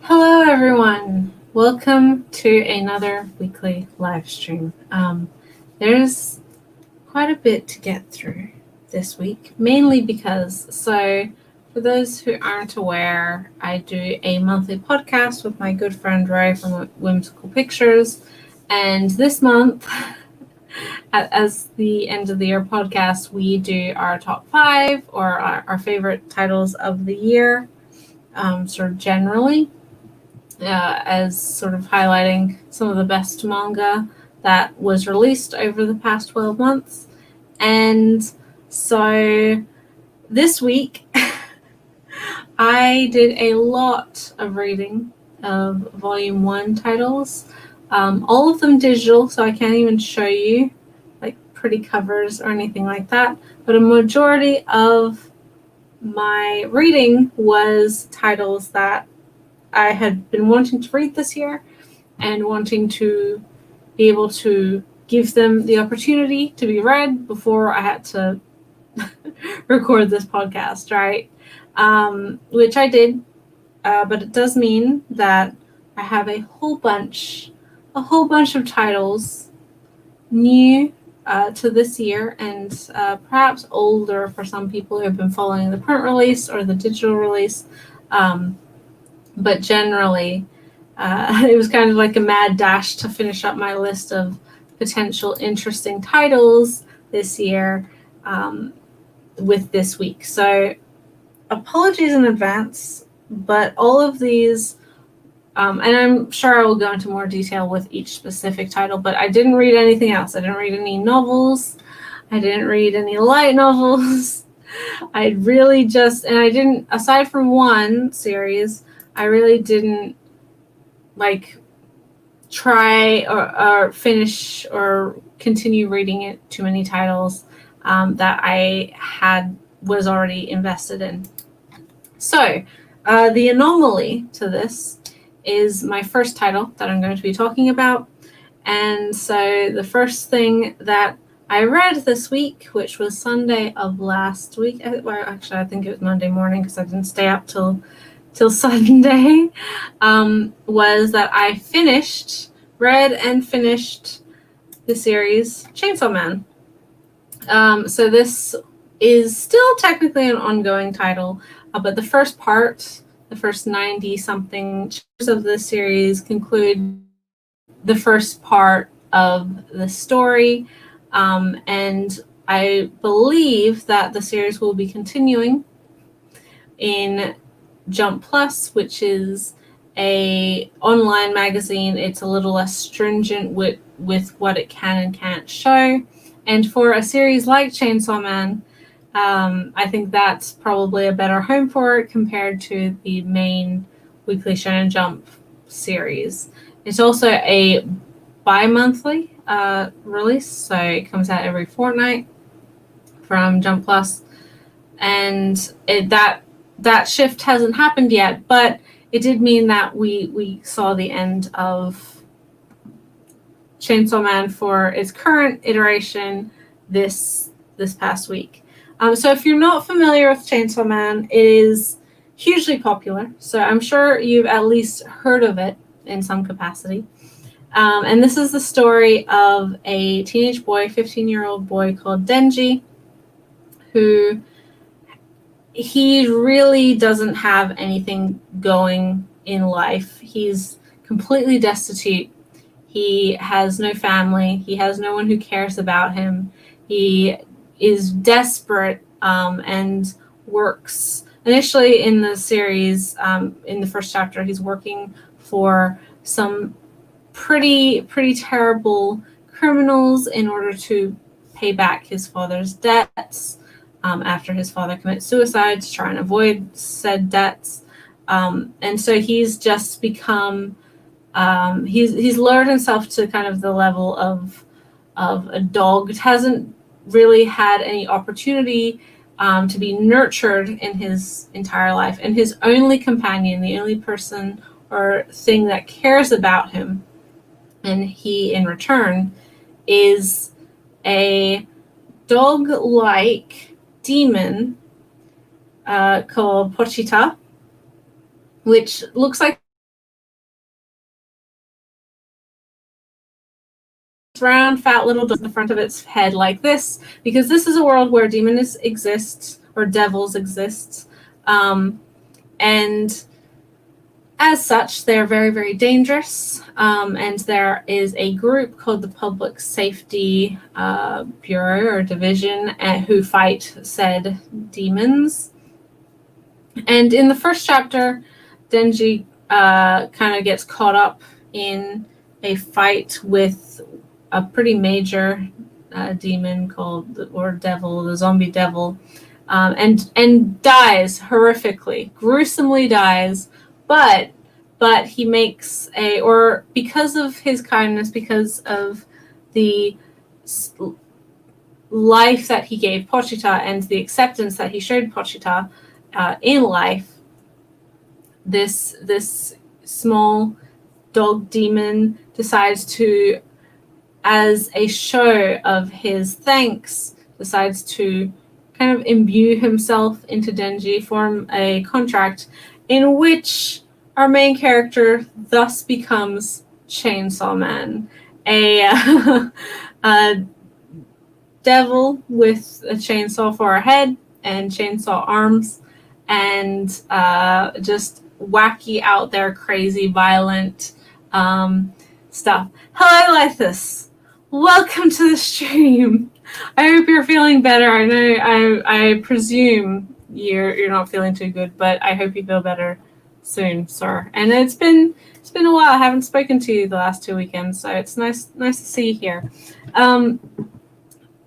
Hello, everyone. Welcome to another weekly live stream. There's quite a bit to get through this week, mainly because, for those who aren't aware, I do a monthly podcast with my good friend Ray from Whimsical Pictures. And this month, as the end of the year podcast, we do our top 5 or our favorite titles of the year, sort of generally. As sort of highlighting some of the best manga that was released over the past 12 months. And so this week, I did a lot of reading of Volume 1 titles, all of them digital, so I can't even show you like pretty covers or anything like that, but a majority of my reading was titles that I had been wanting to read this year and wanting to be able to give them the opportunity to be read before I had to record this podcast, right? Which I did, but it does mean that I have a whole bunch of titles new to this year and perhaps older for some people who have been following the print release or the digital release. But generally, it was kind of like a mad dash to finish up my list of potential interesting titles this year with this week. So apologies in advance, but all of these, and I'm sure I will go into more detail with each specific title, but I didn't read anything else. I didn't read any novels. I didn't read any light novels. I really just, and I didn't, aside from one series, I really didn't try or finish or continue reading it too many titles that I was already invested in. So the anomaly to this is my first title that I'm going to be talking about. And so the first thing that I read this week, which was Sunday of last week, well, actually I think it was Monday morning because I didn't stay up till Sunday, was that I read and finished the series Chainsaw Man. So this is still technically an ongoing title, but the first 90-something chapters of the series conclude the first part of the story, and I believe that the series will be continuing in Jump Plus, which is a online magazine. It's a little less stringent with what it can and can't show. And for a series like Chainsaw Man, I think that's probably a better home for it compared to the main Weekly Shonen Jump series. It's also a bi-monthly release, so it comes out every fortnight from Jump Plus. And that shift hasn't happened yet, but it did mean that we saw the end of Chainsaw Man for its current iteration this past week. So if you're not familiar with Chainsaw Man, it is hugely popular. So I'm sure you've at least heard of it in some capacity. And this is the story of a teenage boy, 15-year-old boy called Denji, who he really doesn't have anything going in life. He's completely destitute. He has no family. He has no one who cares about him. He is desperate and works. Initially in the series, in the first chapter, he's working for some pretty terrible criminals in order to pay back his father's debts. After his father commits suicide to try and avoid said debts. And so he's just become, he's lowered himself to kind of the level of a dog. It hasn't really had any opportunity to be nurtured in his entire life. And his only companion, the only person or thing that cares about him, and he in return, is a dog-like demon called Pochita, which looks like round, fat little dot in the front of its head like this, because this is a world where demons exist, or devils exist. And as such, they're very, very dangerous. And there is a group called the Public Safety Bureau or Division who fight said demons. And in the first chapter, Denji kind of gets caught up in a fight with a pretty major demon called, or devil, the zombie devil, and dies horrifically, gruesomely dies. But he makes or because of his kindness, because of the life that he gave Pochita and the acceptance that he showed Pochita in life, this small dog demon decides to, as a show of his thanks, decides to kind of imbue himself into Denji, form a contract in which our main character thus becomes Chainsaw Man, a devil with a chainsaw for a head and chainsaw arms, and just wacky, out there, crazy, violent stuff. Hello, Lythus. Welcome to the stream. I hope you're feeling better. I know I presume you're not feeling too good, but I hope you feel better soon, sir. And it's been a while. I haven't spoken to you the last 2 weekends, so it's nice to see you here.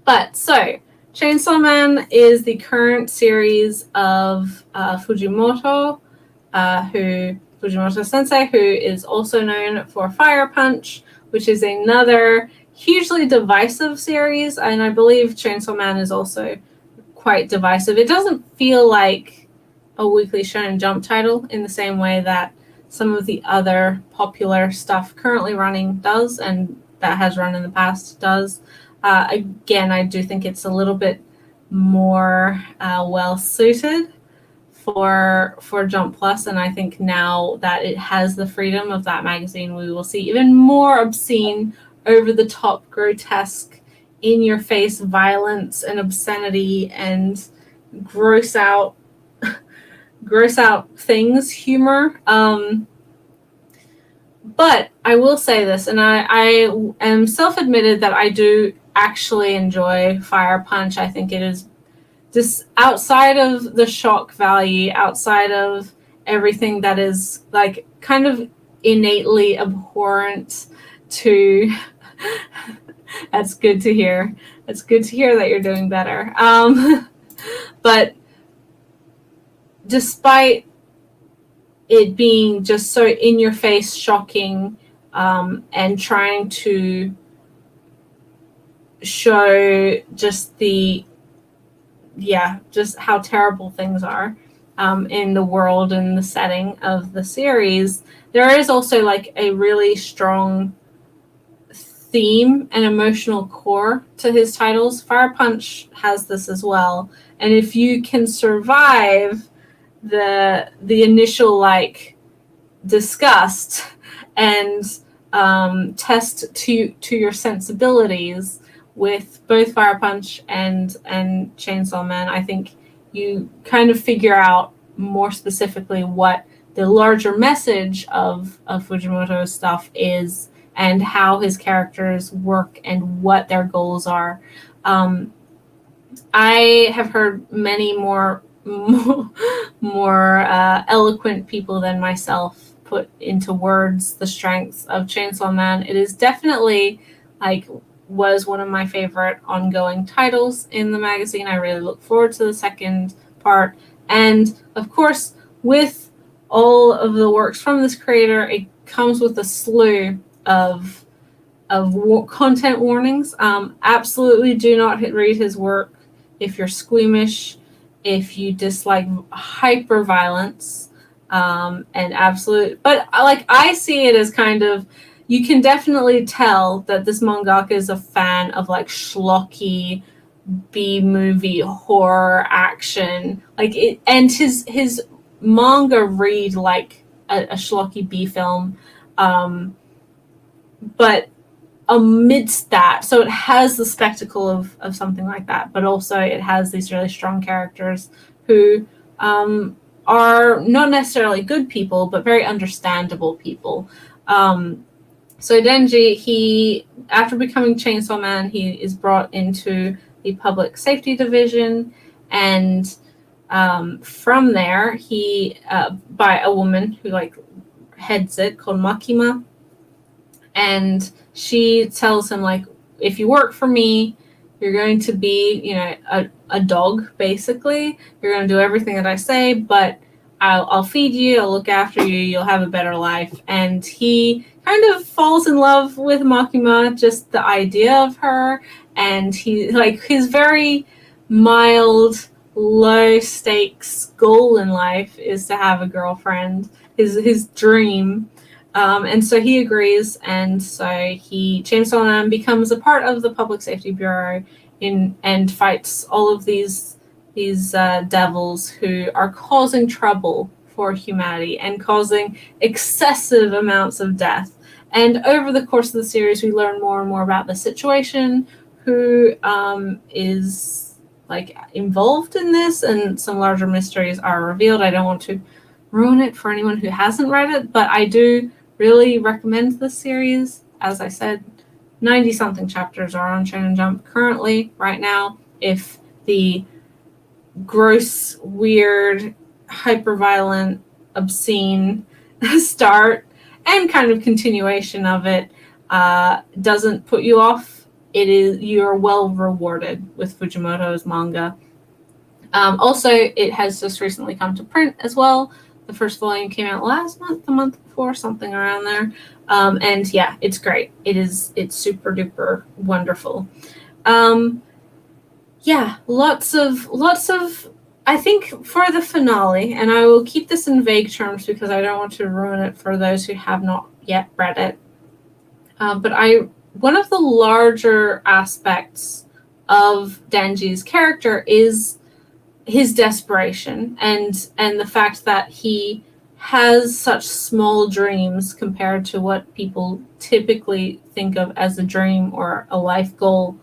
But so Chainsaw Man is the current series of Fujimoto Sensei, who is also known for Fire Punch, which is another hugely divisive series, and I believe Chainsaw Man is also quite divisive. It doesn't feel like a Weekly Shonen Jump title in the same way that some of the other popular stuff currently running does, and that has run in the past does. Again, I do think it's a little bit more well suited for Jump Plus, and I think now that it has the freedom of that magazine, we will see even more obscene, over-the-top, grotesque, in-your-face violence and obscenity and gross out things, humor. But I will say this, and I am self-admitted that I do actually enjoy Fire Punch. I think it is just outside of the shock value, outside of everything that is like kind of innately abhorrent to that's good to hear. It's good to hear that you're doing better. But despite it being just so in your face, shocking, and trying to show just just how terrible things are in the world and the setting of the series, there is also like a really strong theme and emotional core to his titles. Fire Punch has this as well, and if you can survive the initial like disgust and test to your sensibilities with both Fire Punch and Chainsaw Man, I think you kind of figure out more specifically what the larger message of Fujimoto's stuff is and how his characters work and what their goals are. I have heard many more eloquent people than myself put into words the strengths of Chainsaw Man. It is definitely was one of my favorite ongoing titles in the magazine. I really look forward to the second part. And of course, with all of the works from this creator, it comes with a slew of content warnings. Absolutely do not read his work if you're squeamish, if you dislike hyper violence, and absolute. But I see it as kind of, you can definitely tell that this mangaka is a fan of like schlocky B-movie horror action, and his manga read like a schlocky B film, but amidst that, so it has the spectacle of something like that, but also it has these really strong characters who are not necessarily good people, but very understandable people. So Denji, he, after becoming Chainsaw Man, he is brought into the Public Safety Division, and from there, he, by a woman who like heads it, called Makima, and she tells him, like, if you work for me, you're going to be, you know, a dog, basically. You're going to do everything that I say, but I'll feed you, I'll look after you, you'll have a better life. And he kind of falls in love with Makima, just the idea of her, and he, like, his very mild, low stakes goal in life is to have a girlfriend, his dream. And so he agrees, and so Chainsaw Man becomes a part of the Public Safety Bureau and fights all of these devils who are causing trouble for humanity and causing excessive amounts of death. And over the course of the series, we learn more and more about the situation, who is like involved in this, and some larger mysteries are revealed. I don't want to ruin it for anyone who hasn't read it, but I do really recommend this series. As I said, 90-something chapters are on Shonen Jump currently, right now. If the gross, weird, hyper-violent, obscene start and kind of continuation of it doesn't put you off, you're well rewarded with Fujimoto's manga. Also, it has just recently come to print as well. The first volume came out last month, the month before, something around there. And yeah, it's great. It's super duper wonderful. Yeah, lots of, I think for the finale, and I will keep this in vague terms because I don't want to ruin it for those who have not yet read it. But one of the larger aspects of Denji's character is his desperation and the fact that he has such small dreams compared to what people typically think of as a dream or a life goal.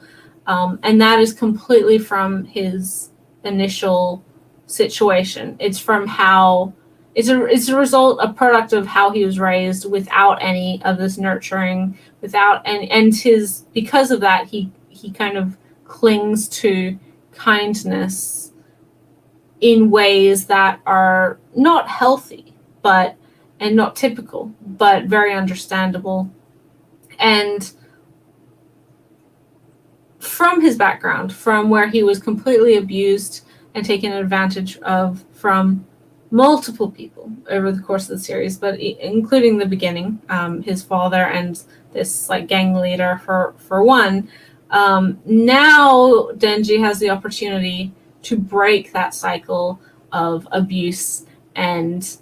And that is completely from his initial situation. It's from how it's a result, a product of how he was raised without any of this nurturing, without and his, because of that, he kind of clings to kindness in ways that are not healthy, and not typical, but very understandable. And from his background, from where he was completely abused and taken advantage of from multiple people over the course of the series, but including the beginning, his father and this like gang leader for one. Now Denji has the opportunity to break that cycle of abuse and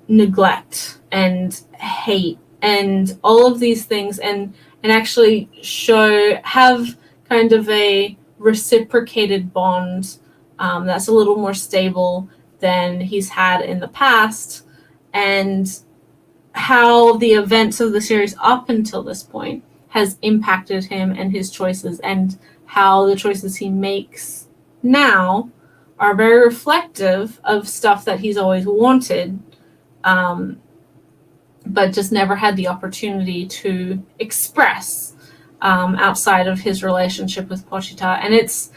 neglect and hate and all of these things, and actually have kind of a reciprocated bond that's a little more stable than he's had in the past, and how the events of the series up until this point has impacted him and his choices, and how the choices he makes now are very reflective of stuff that he's always wanted, but just never had the opportunity to express outside of his relationship with Pochita. And it's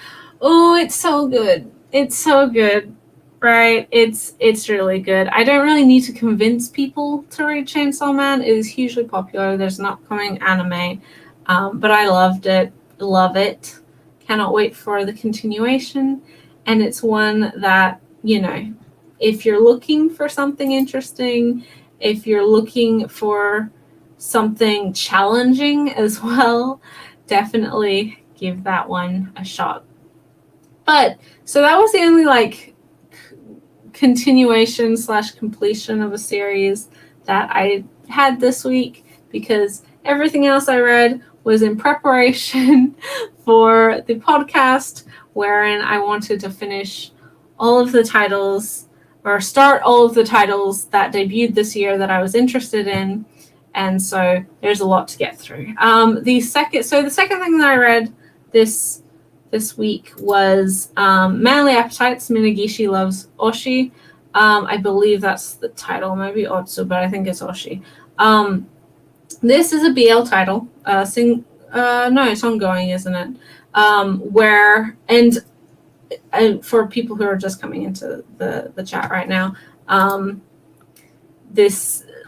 so good. It's so good, right? It's really good. I don't really need to convince people to read Chainsaw Man. It is hugely popular. There's an upcoming anime, but I loved it. Love it. Cannot wait for the continuation. And it's one that, you know, if you're looking for something interesting, if you're looking for something challenging as well, definitely give that one a shot. But so that was the only like continuation / completion of a series that I had this week, because everything else I read was in preparation for the podcast, wherein I wanted to finish all of the titles, or start all of the titles that debuted this year that I was interested in, and so there's a lot to get through. The second thing that I read this week was Manly Appetites, Minagishi Loves Oshi. I believe that's the title, maybe Otsu, but I think it's Oshi. This is a BL title. No, it's ongoing, isn't it? Where, and for people who are just coming into the chat right now,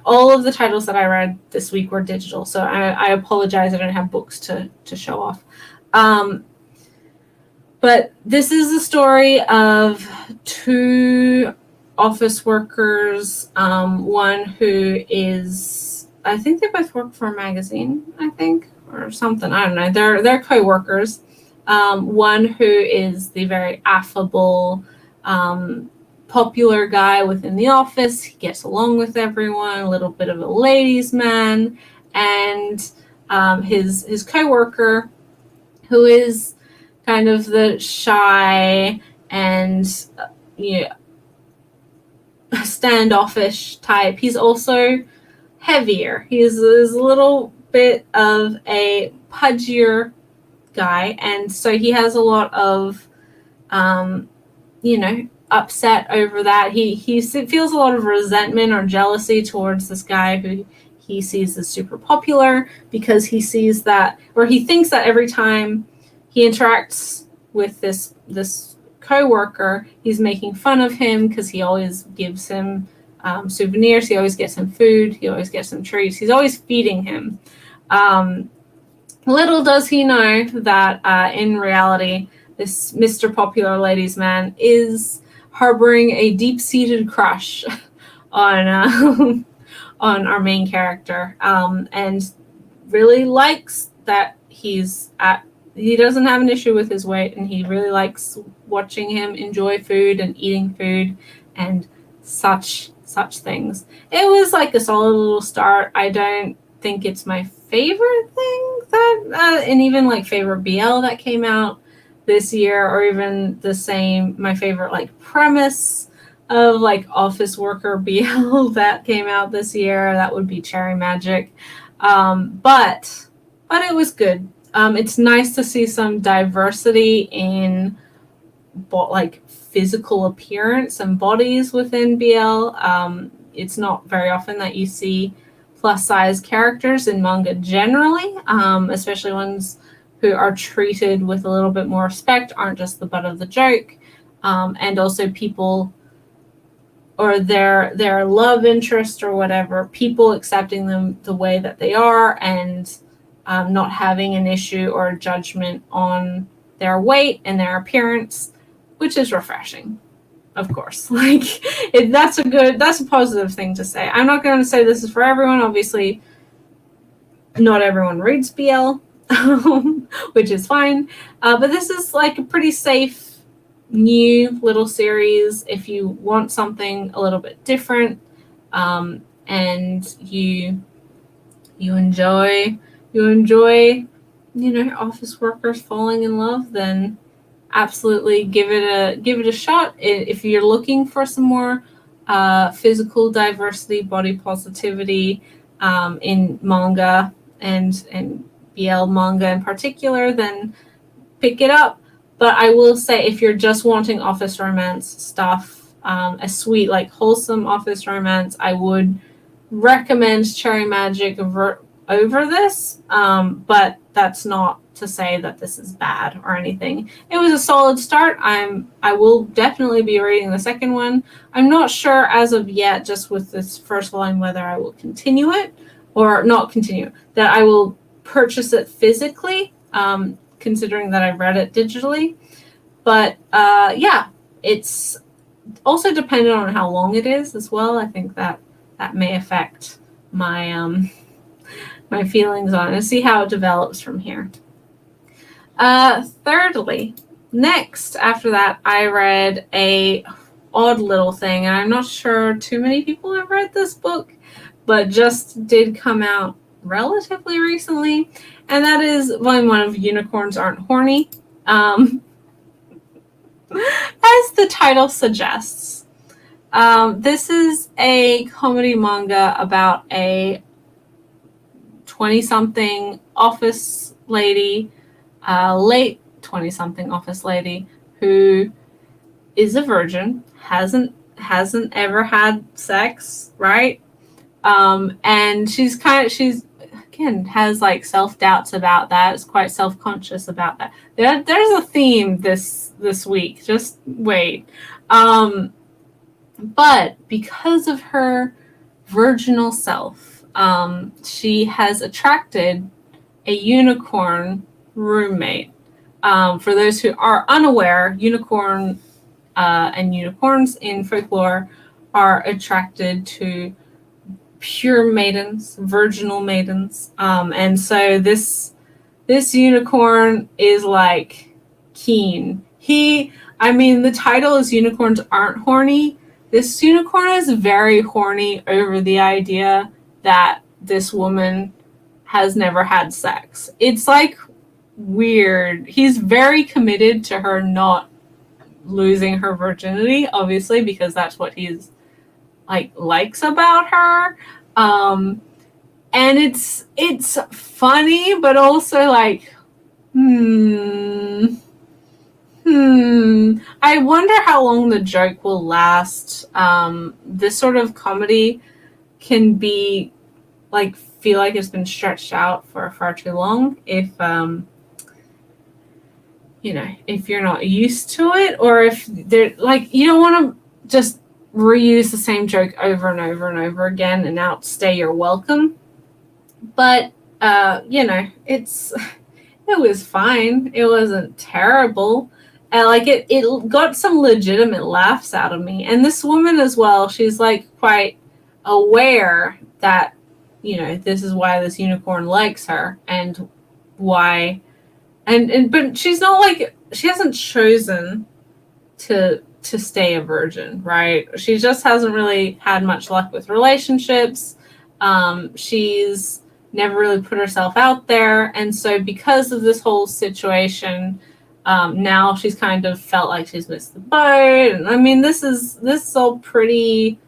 all of the titles that I read this week were digital, so I apologize, I don't have books to show off. But this is the story of two office workers, one who is, I think they both work for a magazine, or something, I don't know, they're co-workers. One who is the very affable, popular guy within the office. He gets along with everyone, a little bit of a ladies' man, and his co-worker, who is kind of the shy and standoffish type. He's also heavier. He's a little bit of a pudgier guy, and so he has a lot of upset over that. He feels a lot of resentment or jealousy towards this guy who he sees as super popular, because he sees that, or he thinks that every time he interacts with this co-worker, he's making fun of him because he always gives him souvenirs, he always gets him food, he always gets him treats, he's always feeding him. Little does he know that in reality, this Mr. Popular Ladies Man is harboring a deep-seated crush on our main character, and really likes that he doesn't have an issue with his weight, and he really likes watching him enjoy food and eating food and such things. It was like a solid little start. I don't think it's my favorite thing and even like favorite BL that came out this year, or even my favorite like premise of like office worker BL that came out this year. That would be Cherry Magic. But it was good. It's nice to see some diversity in like physical appearance and bodies within BL. It's not very often that you see plus size characters in manga generally, especially ones who are treated with a little bit more respect, aren't just the butt of the joke, and also people, or their love interest or whatever, people accepting them the way that they are, and not having an issue or a judgment on their weight and their appearance, which is refreshing, of course. Like, that's a positive thing to say. I'm not going to say this is for everyone. Obviously, not everyone reads BL, which is fine. But this is like a pretty safe, new little series if you want something a little bit different, and you enjoy office workers falling in love, then absolutely give it a shot. If you're looking for some more physical diversity, body positivity in manga and BL manga in particular, then pick it up. But I will say, if you're just wanting office romance stuff, a sweet, like, wholesome office romance, I would recommend Cherry Magic over this. But that's not to say that this is bad or anything. It was a solid start. I will definitely be reading the second one. I'm not sure as of yet, just with this first volume, whether I will continue it or not continue, that I will purchase it physically, considering that I read it digitally. But yeah, it's also dependent on how long it is as well. I think that may affect my my feelings on it, and see how it develops from here. Thirdly, next after that, I read a odd little thing, and I'm not sure too many people have read this book, but just did come out relatively recently, and that is volume 1 of Unicorns Aren't Horny. As the title suggests, this is a comedy manga about a 20-something office lady, late 20-something office lady who is a virgin, hasn't ever had sex, right? And she's again has like self-doubts about that. Is quite self-conscious about that. There's a theme this week. Just wait. But because of her virginal self, she has attracted a unicorn roommate. For those who are unaware, unicorn and unicorns in folklore are attracted to pure maidens, virginal maidens. And so this unicorn is like keen. The title is Unicorns Aren't Horny. This unicorn is very horny over the idea that this woman has never had sex. It's like weird. He's very committed to her not losing her virginity, obviously, because that's what he's likes about her. And it's funny, but also like, I wonder how long the joke will last. This sort of comedy can be feel like it's been stretched out for far too long if if you're not used to it, or if they're you don't want to just reuse the same joke over and over and over again and outstay your welcome. But it was fine. It wasn't terrible. It got some legitimate laughs out of me. And this woman as well, she's quite aware that this is why this unicorn likes her, and why, but she's not she hasn't chosen to stay a virgin, right? She just hasn't really had much luck with relationships. She's never really put herself out there, and so because of this whole situation, now she's kind of felt like she's missed the boat. And this is all pretty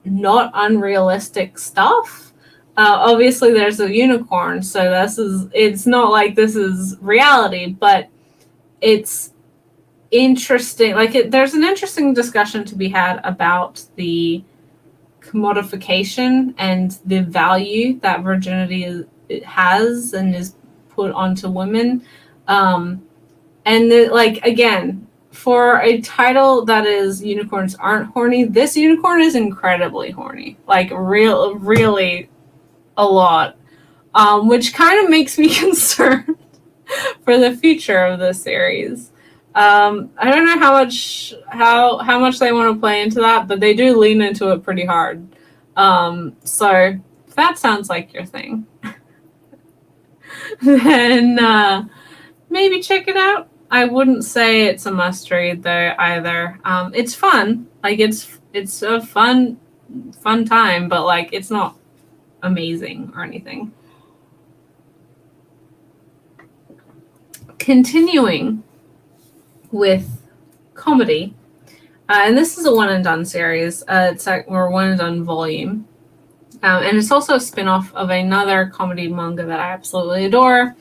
not unrealistic stuff. Obviously there's a unicorn, so it's not like this is reality, but it's interesting. There's an interesting discussion to be had about the commodification and the value that virginity has and is put onto women. And again, for a title that is Unicorns Aren't Horny, this unicorn is incredibly horny. Really a lot. Which kind of makes me concerned for the future of the series. I don't know how much they want to play into that, but they do lean into it pretty hard. So if that sounds like your thing, then maybe check it out. I wouldn't say it's a must read though either. It's fun. It's a fun time, but it's not amazing or anything. Continuing with comedy, and this is a one and done series. Or one and done volume, and it's also a spin-off of another comedy manga that I absolutely adore,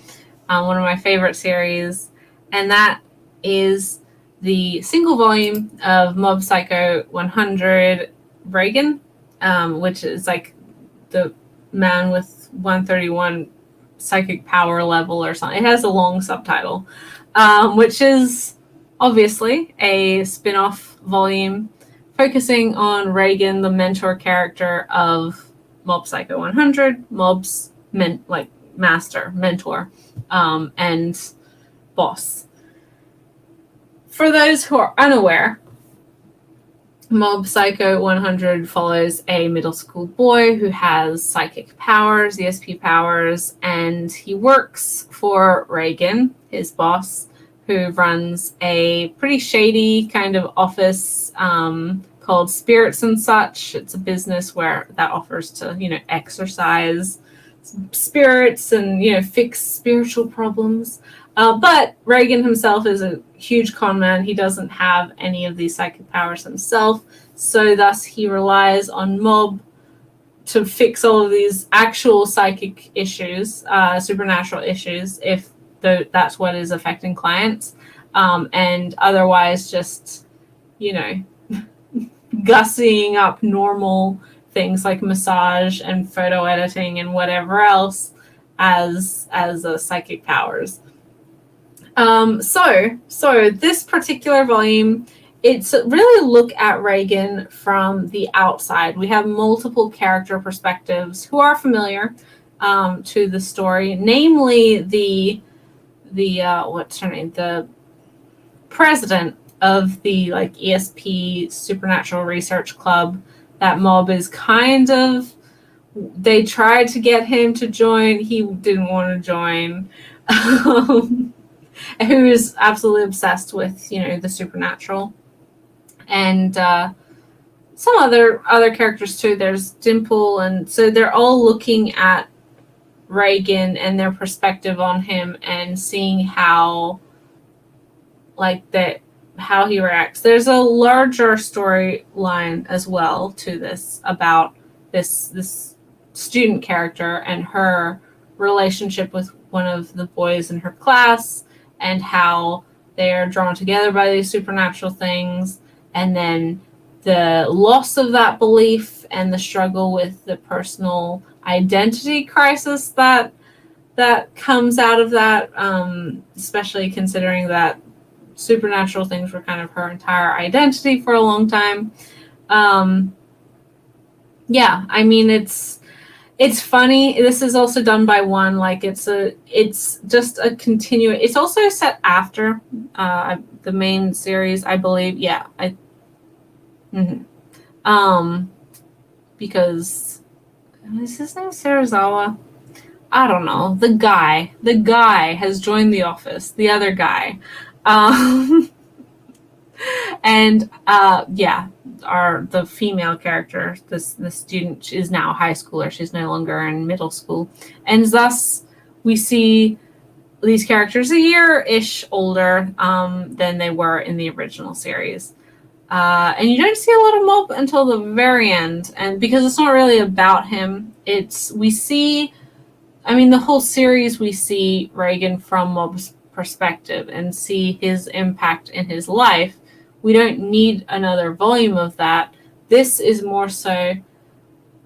one of my favorite series, and that is the single volume of Mob Psycho 100 Reagan, which is the man with 131 psychic power level or something. It has a long subtitle, which is obviously a spin-off volume focusing on Reagan, the mentor character of Mob Psycho 100, Mob's master, mentor, and boss. For those who are unaware, Mob Psycho 100 follows a middle school boy who has psychic powers, ESP powers, and he works for Reagan, his boss, who runs a pretty shady kind of office called Spirits and Such. It's a business that offers to, exorcise spirits and, fix spiritual problems. But Reagan himself is a huge con man. He doesn't have any of these psychic powers himself, so thus he relies on Mob to fix all of these actual psychic issues, supernatural issues, if that's what is affecting clients, and otherwise just, you know, gussying up normal things like massage and photo editing and whatever else as psychic powers. So this particular volume, it's really a look at Reagan from the outside. We have multiple character perspectives who are familiar to the story, namely the what's her name, the president of the like ESP Supernatural Research Club. That mob is kind of, they tried to get him to join, he didn't want to join. Who is absolutely obsessed with, you know, the supernatural, and some other characters too. There's Dimple, and so they're all looking at Reagan and their perspective on him and seeing how, like, that, how he reacts. There's a larger storyline as well to this about this student character and her relationship with one of the boys in her class, and how they're drawn together by these supernatural things, and then the loss of that belief and the struggle with the personal identity crisis that comes out of that, especially considering that supernatural things were kind of her entire identity for a long time. Yeah, I mean, it's funny. This is also done by one. Like, it's just a continuous. It's also set after the main series, I believe. Yeah, because is his name Serizawa? I don't know. The guy has joined the office. The other guy, and yeah. The female character, the student, is now a high schooler. She's no longer in middle school, and thus we see these characters a year-ish older than they were in the original series, and you don't see a lot of Mob until the very end. And because it's not really about him, we see, I mean, the whole series, we see Reagan from Mob's perspective and see his impact in his life. We don't need another volume of that. This is more so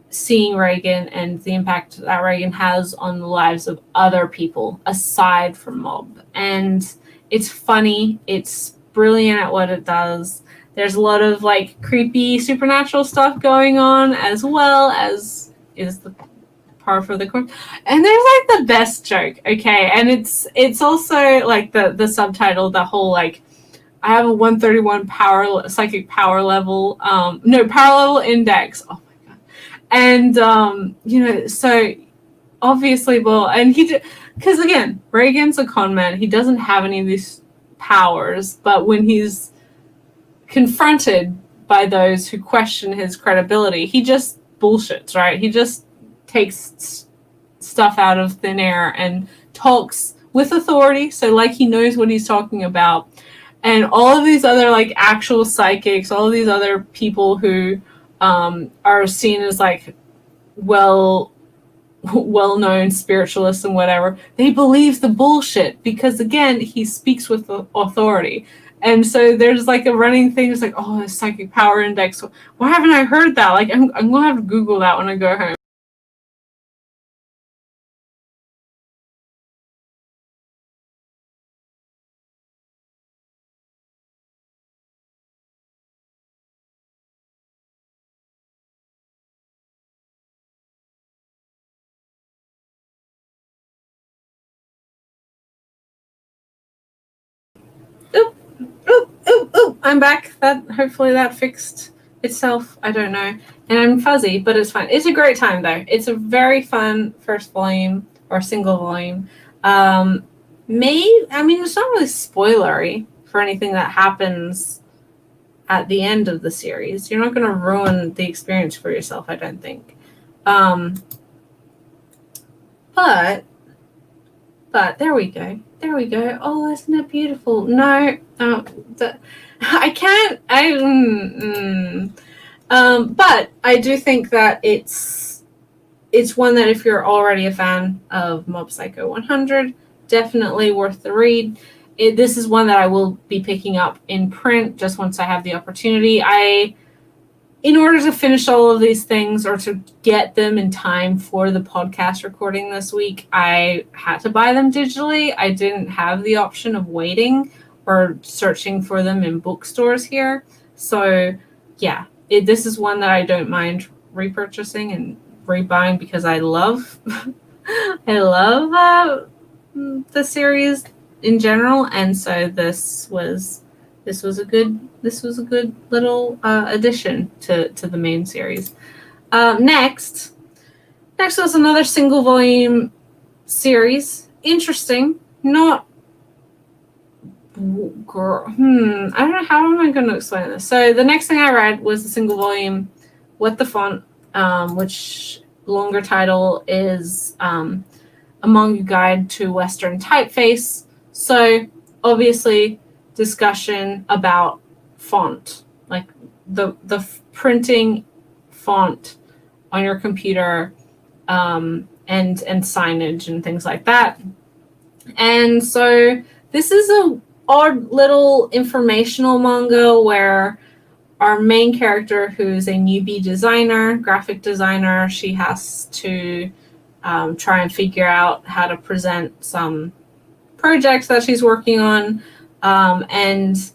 seeing Reagan and the impact that Reagan has on the lives of other people aside from Mob. And it's funny. It's brilliant at what it does. There's a lot of like creepy supernatural stuff going on, as well as is the par for the course. And there's like the best joke, okay? And it's also like the subtitle, the whole like, I have a 131 psychic power level, power level index. Oh my god. And you know, so obviously, well, and because again, Reagan's a con man. He doesn't have any of these powers, but when he's confronted by those who question his credibility, he just bullshits, right? He just takes stuff out of thin air and talks with authority, so like he knows what he's talking about. And all of these other like actual psychics, all of these other people who are seen as like well-known spiritualists and whatever, they believe the bullshit because, again, he speaks with authority. And so there's like a running thing. It's like, oh, the psychic power index. Why haven't I heard that? Like, I'm going to have to Google that when I go home. Oop, I'm back. Hopefully that fixed itself. I don't know. And I'm fuzzy, but it's fine. It's a great time though. It's a very fun first volume or single volume. I mean, it's not really spoilery for anything that happens at the end of the series. You're not going to ruin the experience for yourself, I don't think. But there we go. There we go. Oh, isn't it beautiful? No, I can't. But I do think that it's it's one that if you're already a fan of Mob Psycho 100, definitely worth the read. This is one that I will be picking up in print just once I have the opportunity. In order to finish all of these things or to get them in time for the podcast recording this week, I had to buy them digitally. I didn't have the option of waiting or searching for them in bookstores here. So yeah, this is one that I don't mind repurchasing and rebuying because I love I love the series in general, and so this was a good little addition to the main series. Next was another single volume series. Interesting, not girl. I don't know, how am I going to explain this? So the next thing I read was the single volume What the Font, which longer title is A Manga Guide to Western Typeface. So obviously discussion about font, like the printing font on your computer, and signage and things like that. And so this is a odd little informational manga where our main character, who's a newbie designer, graphic designer, she has to try and figure out how to present some projects that she's working on, and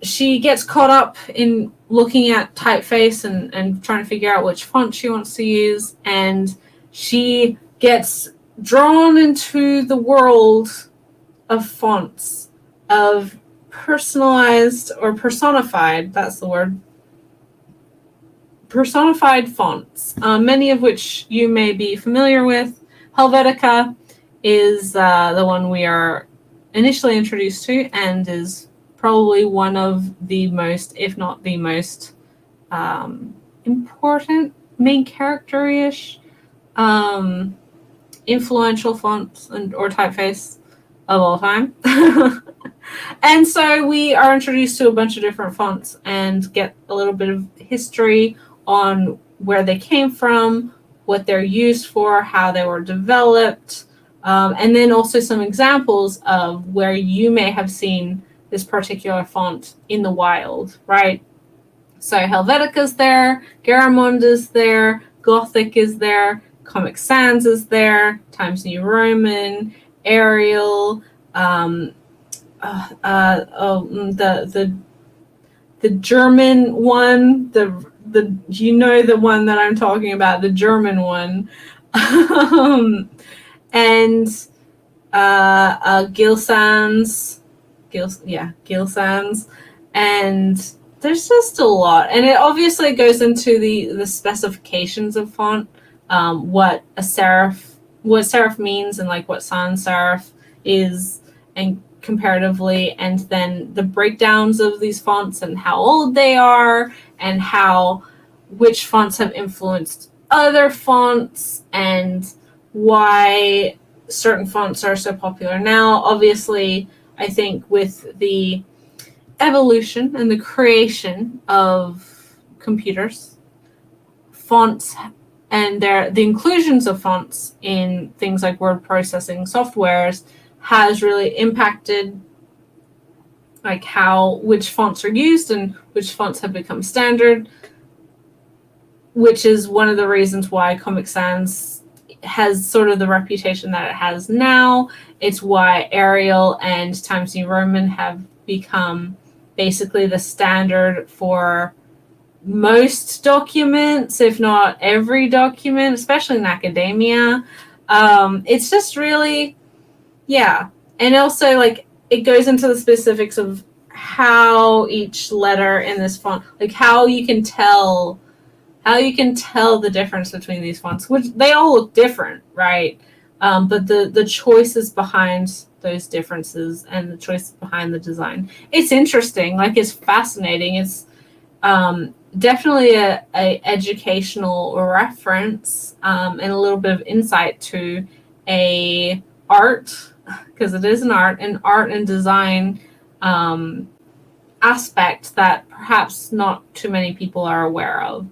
she gets caught up in looking at typeface and trying to figure out which font she wants to use, and she gets drawn into the world of fonts, of personalized or personified, that's the word, personified fonts, many of which you may be familiar with. Helvetica is the one we are initially introduced to, and is probably one of the most, if not the most, important main character-ish influential fonts or typeface of all time. And so we are introduced to a bunch of different fonts and get a little bit of history on where they came from, what they're used for, how they were developed, and then also some examples of where you may have seen this particular font in the wild, right? So Helvetica's there, Garamonda's there, Gothic is there, Comic Sans is there, Times New Roman, Arial, the German one, the the one that I'm talking about, the German one, and Gil Sans, and there's just a lot, and it obviously goes into the specifications of font, what serif means, and like what sans serif is, and comparatively, and then the breakdowns of these fonts and how old they are, and which fonts have influenced other fonts, and why certain fonts are so popular now. Obviously, I think with the evolution and the creation of computers, fonts and the inclusions of fonts in things like word processing softwares has really impacted like which fonts are used and which fonts have become standard, which is one of the reasons why Comic Sans has sort of the reputation that it has now. It's why Arial and Times New Roman have become basically the standard for most documents, if not every document, especially in academia. It's just really, yeah. And also, like, it goes into the specifics of how each letter in this font, like how you can tell the difference between these fonts, which they all look different, right? But the choices behind those differences and the choices behind the design, it's interesting. Like, it's fascinating. It's definitely a educational reference, and a little bit of insight to a art, because it is an art and design aspect that perhaps not too many people are aware of.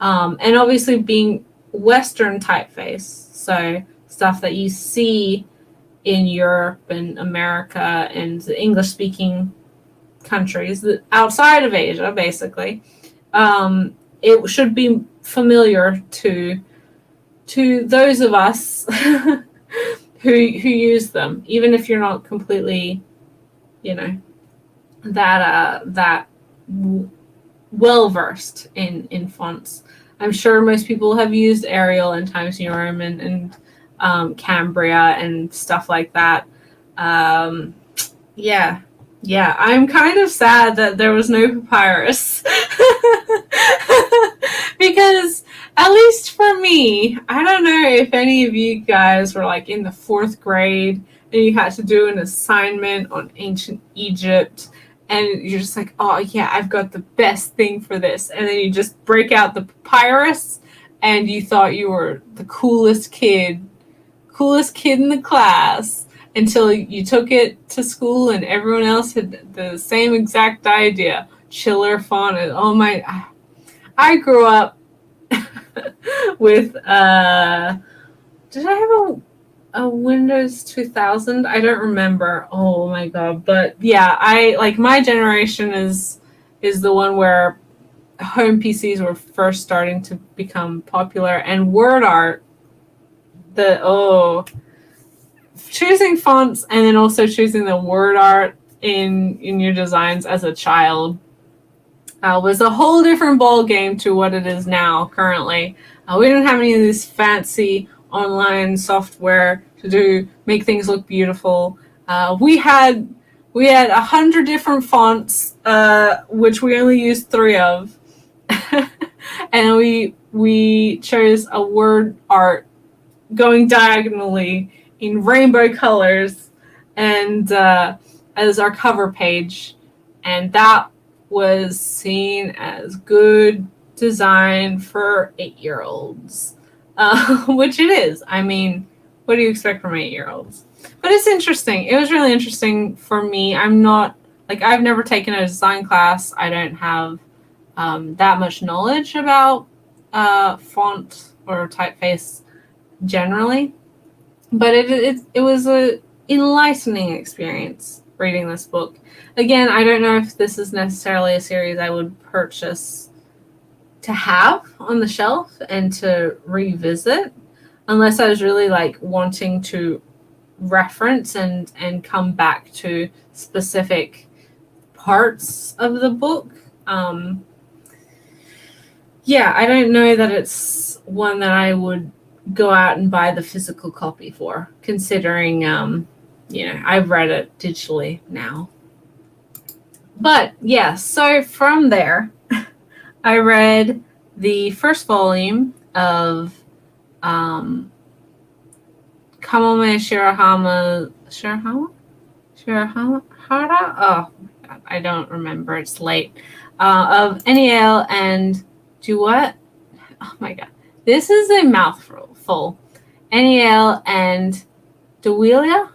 And obviously being Western typeface, so stuff that you see in Europe and America and the English-speaking countries outside of Asia, basically. It should be familiar to those of us who use them, even if you're not completely, that well versed in fonts. I'm sure most people have used Arial and Times New Roman and Cambria and stuff like that. Yeah. I'm kind of sad that there was no papyrus. Because, at least for me, I don't know if any of you guys were like in the 4th grade and you had to do an assignment on ancient Egypt, and you're just like, oh yeah, I've got the best thing for this. And then you just break out the papyrus and you thought you were the coolest kid in the class, until you took it to school and everyone else had the same exact idea. Chiller font. Oh my, I grew up with, did I have a Windows 2000? I don't remember. Oh my God. But yeah, my generation is the one where home PCs were first starting to become popular, and word art, choosing fonts and then also choosing the word art in your designs as a child was a whole different ball game to what it is now currently. We didn't have any of this fancy online software to make things look beautiful. We had 100 different fonts, which we only used 3 of, and we chose a word art going diagonally in rainbow colors and as our cover page, and that was seen as good design for 8-year-olds, which it is. I mean, what do you expect from 8-year-olds? But it's interesting. It was really interesting for me. I've never taken a design class. I don't have that much knowledge about font or typeface generally, but it was a enlightening experience reading this book. Again, I don't know if this is necessarily a series I would purchase to have on the shelf and to revisit, unless I was really wanting to reference and come back to specific parts of the book. I don't know that it's one that I would go out and buy the physical copy for, considering I've read it digitally now. But yeah, so from there I read the first volume of Kamome Shirahara? Oh, I don't remember. It's late. Of Eniel and Duet. Oh my God. This is a mouthful. Eniel and Dewila?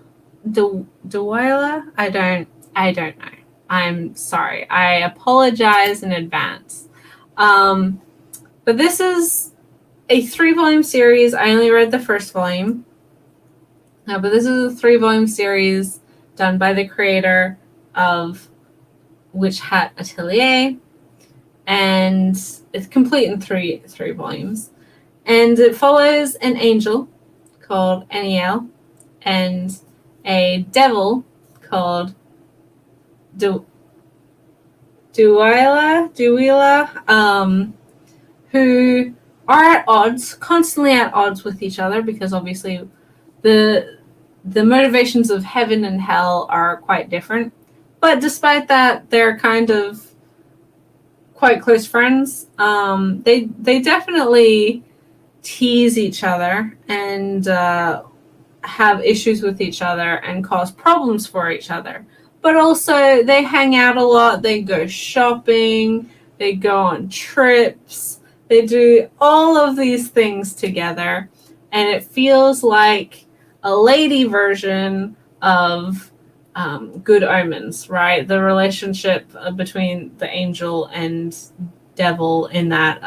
I don't know. I'm sorry. I apologize in advance. But this is a 3-volume series. I only read the first volume. But this is a 3-volume series done by the creator of Witch Hat Atelier. And it's complete in three volumes. And it follows an angel called Eniel and a devil called Dewila, who are constantly at odds with each other, because obviously the motivations of heaven and hell are quite different. But despite that, they're kind of quite close friends. They definitely tease each other and have issues with each other and cause problems for each other. But also they hang out a lot. They go shopping. They go on trips. They do all of these things together. And it feels like a lady version of Good Omens, right? The relationship between the angel and devil in that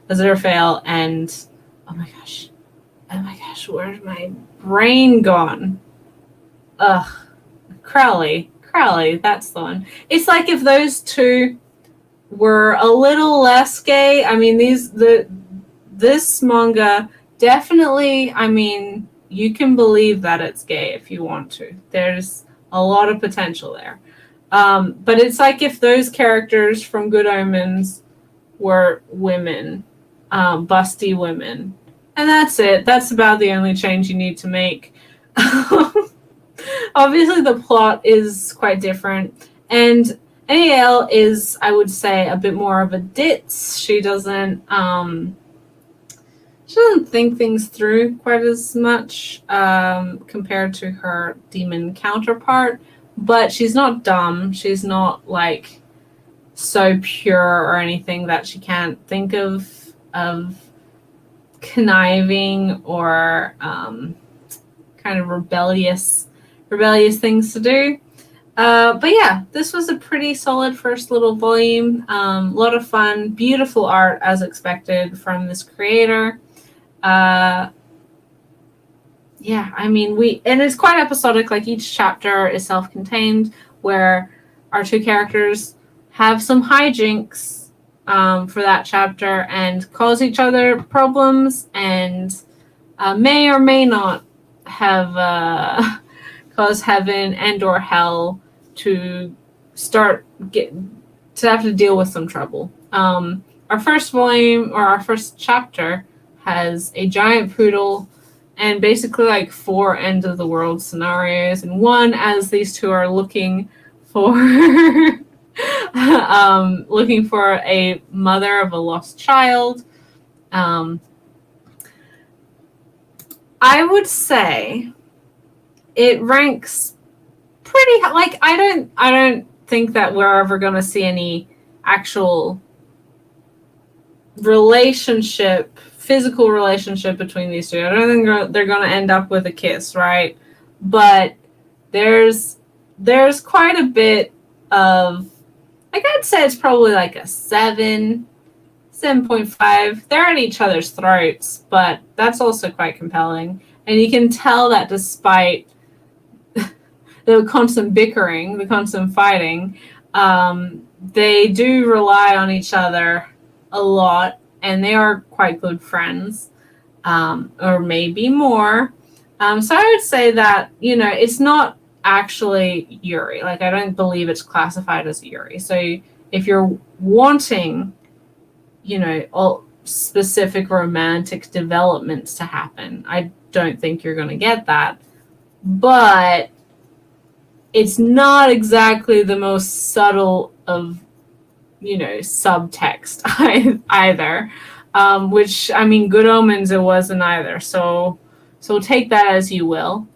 Aziraphale and Oh my gosh. Where's my brain gone? Ugh. Crowley, that's the one. It's like if those two were a little less gay. I mean, this manga definitely, I mean, you can believe that it's gay if you want to. There's a lot of potential there. But it's like if those characters from Good Omens were women, busty women. And that's it. That's about the only change you need to make. Obviously, the plot is quite different. And NAL is, I would say, a bit more of a ditz. She doesn't think things through quite as much compared to her demon counterpart. But she's not dumb. She's not like so pure or anything that she can't think of conniving or kind of rebellious things to do. But yeah, this was a pretty solid first little volume. A lot of fun, beautiful art as expected from this creator. Yeah, I mean, and it's quite episodic. Like each chapter is self-contained, where our two characters have some hijinks for that chapter and cause each other problems, and may or may not have cause heaven and or hell to have to deal with some trouble. Our first volume, or our first chapter, has a giant poodle and basically like 4 end of the world scenarios, and one as these two are looking for looking for a mother of a lost child. I would say it ranks pretty high. Like I don't think that we're ever going to see any actual physical relationship between these two. I don't think they're going to end up with a kiss, right? But there's quite a bit of, like, I'd say it's probably like a 7.5. They're at each other's throats, but that's also quite compelling. And you can tell that despite the constant bickering, the constant fighting, they do rely on each other a lot, and they are quite good friends, or maybe more. So I would say that, it's not actually Yuri. Like, I don't believe it's classified as Yuri. So if you're wanting, all specific romantic developments to happen, I don't think you're going to get that. But it's not exactly the most subtle of, subtext either. Which, I mean, Good Omens, it wasn't either. So take that as you will.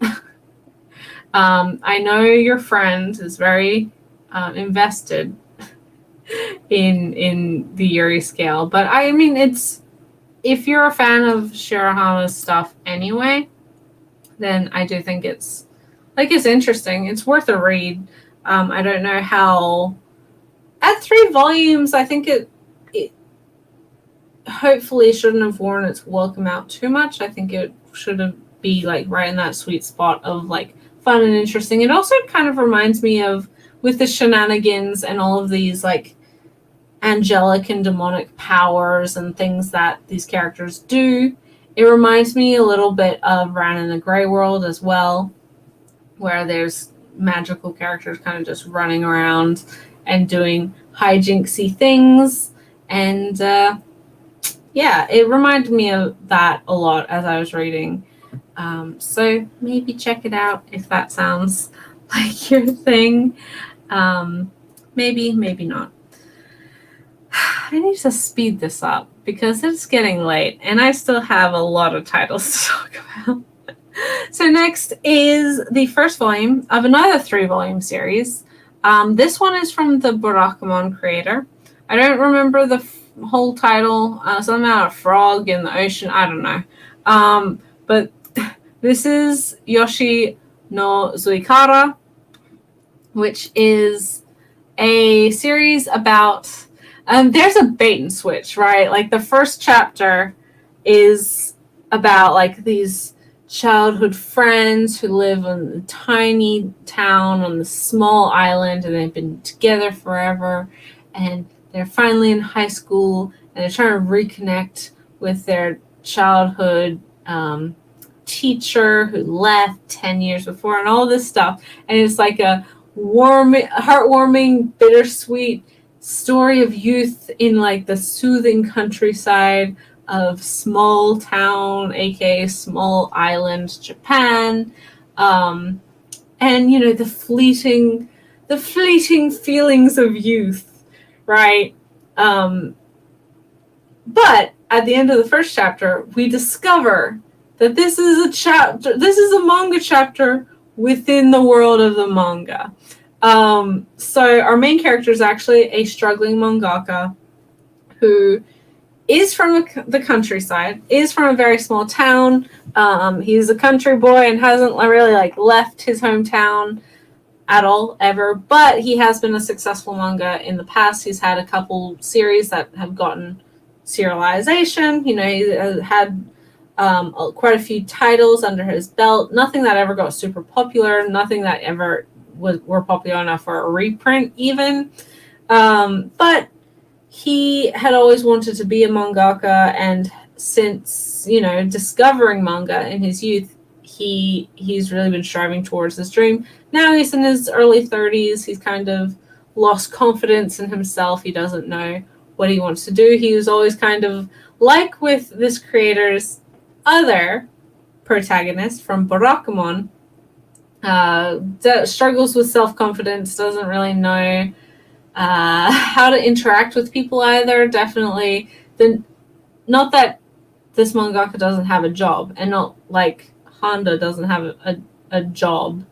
I know your friend is very invested in the Yuri scale, but I mean, if you're a fan of Shirahama's stuff anyway, then I do think it's interesting. It's worth a read. I don't know how. At 3 volumes, I think it hopefully shouldn't have worn its welcome out too much. I think it should have be like right in that sweet spot of like fun and interesting. It also kind of reminds me of, with the shenanigans and all of these like angelic and demonic powers and things that these characters do, it reminds me a little bit of Ran in the Grey World as well, where there's magical characters kind of just running around and doing hijinksy things. And yeah, it reminded me of that a lot as I was reading. So maybe check it out if that sounds like your thing. Maybe not. I need to speed this up because it's getting late and I still have a lot of titles to talk about. So next is the first volume of another 3-volume series. This one is from the Barakamon creator. I don't remember the whole title. Something about a frog in the ocean. I don't know. But this is Yoshi no Zuikara, which is a series about... there's a bait and switch, right? Like the first chapter is about like these childhood friends who live in a tiny town on this small island, and they've been together forever, and they're finally in high school, and they're trying to reconnect with their childhood teacher who left 10 years before, and all this stuff. And it's like a heartwarming, bittersweet story of youth in like the soothing countryside of small town, aka small island Japan. And you know, the fleeting feelings of youth, right? But at the end of the first chapter, we discover that this is a manga chapter within the world of the manga. So our main character is actually a struggling mangaka who is from the countryside, is from a very small town. He's a country boy and hasn't really like left his hometown at all ever, but he has been a successful manga in the past. He's had a couple series that have gotten serialization. You know, he had quite a few titles under his belt. Nothing that ever got super popular. Nothing that ever were popular enough for a reprint even. But he had always wanted to be a mangaka, and since, you know, discovering manga in his youth, he's really been striving towards this dream. Now he's in his early 30s. He's kind of lost confidence in himself. He doesn't know what he wants to do. He was always kind of like with this creator's other protagonist from Barakamon, struggles with self-confidence, doesn't really know how to interact with people either. Definitely, not that this mangaka doesn't have a job, and not like Honda doesn't have a job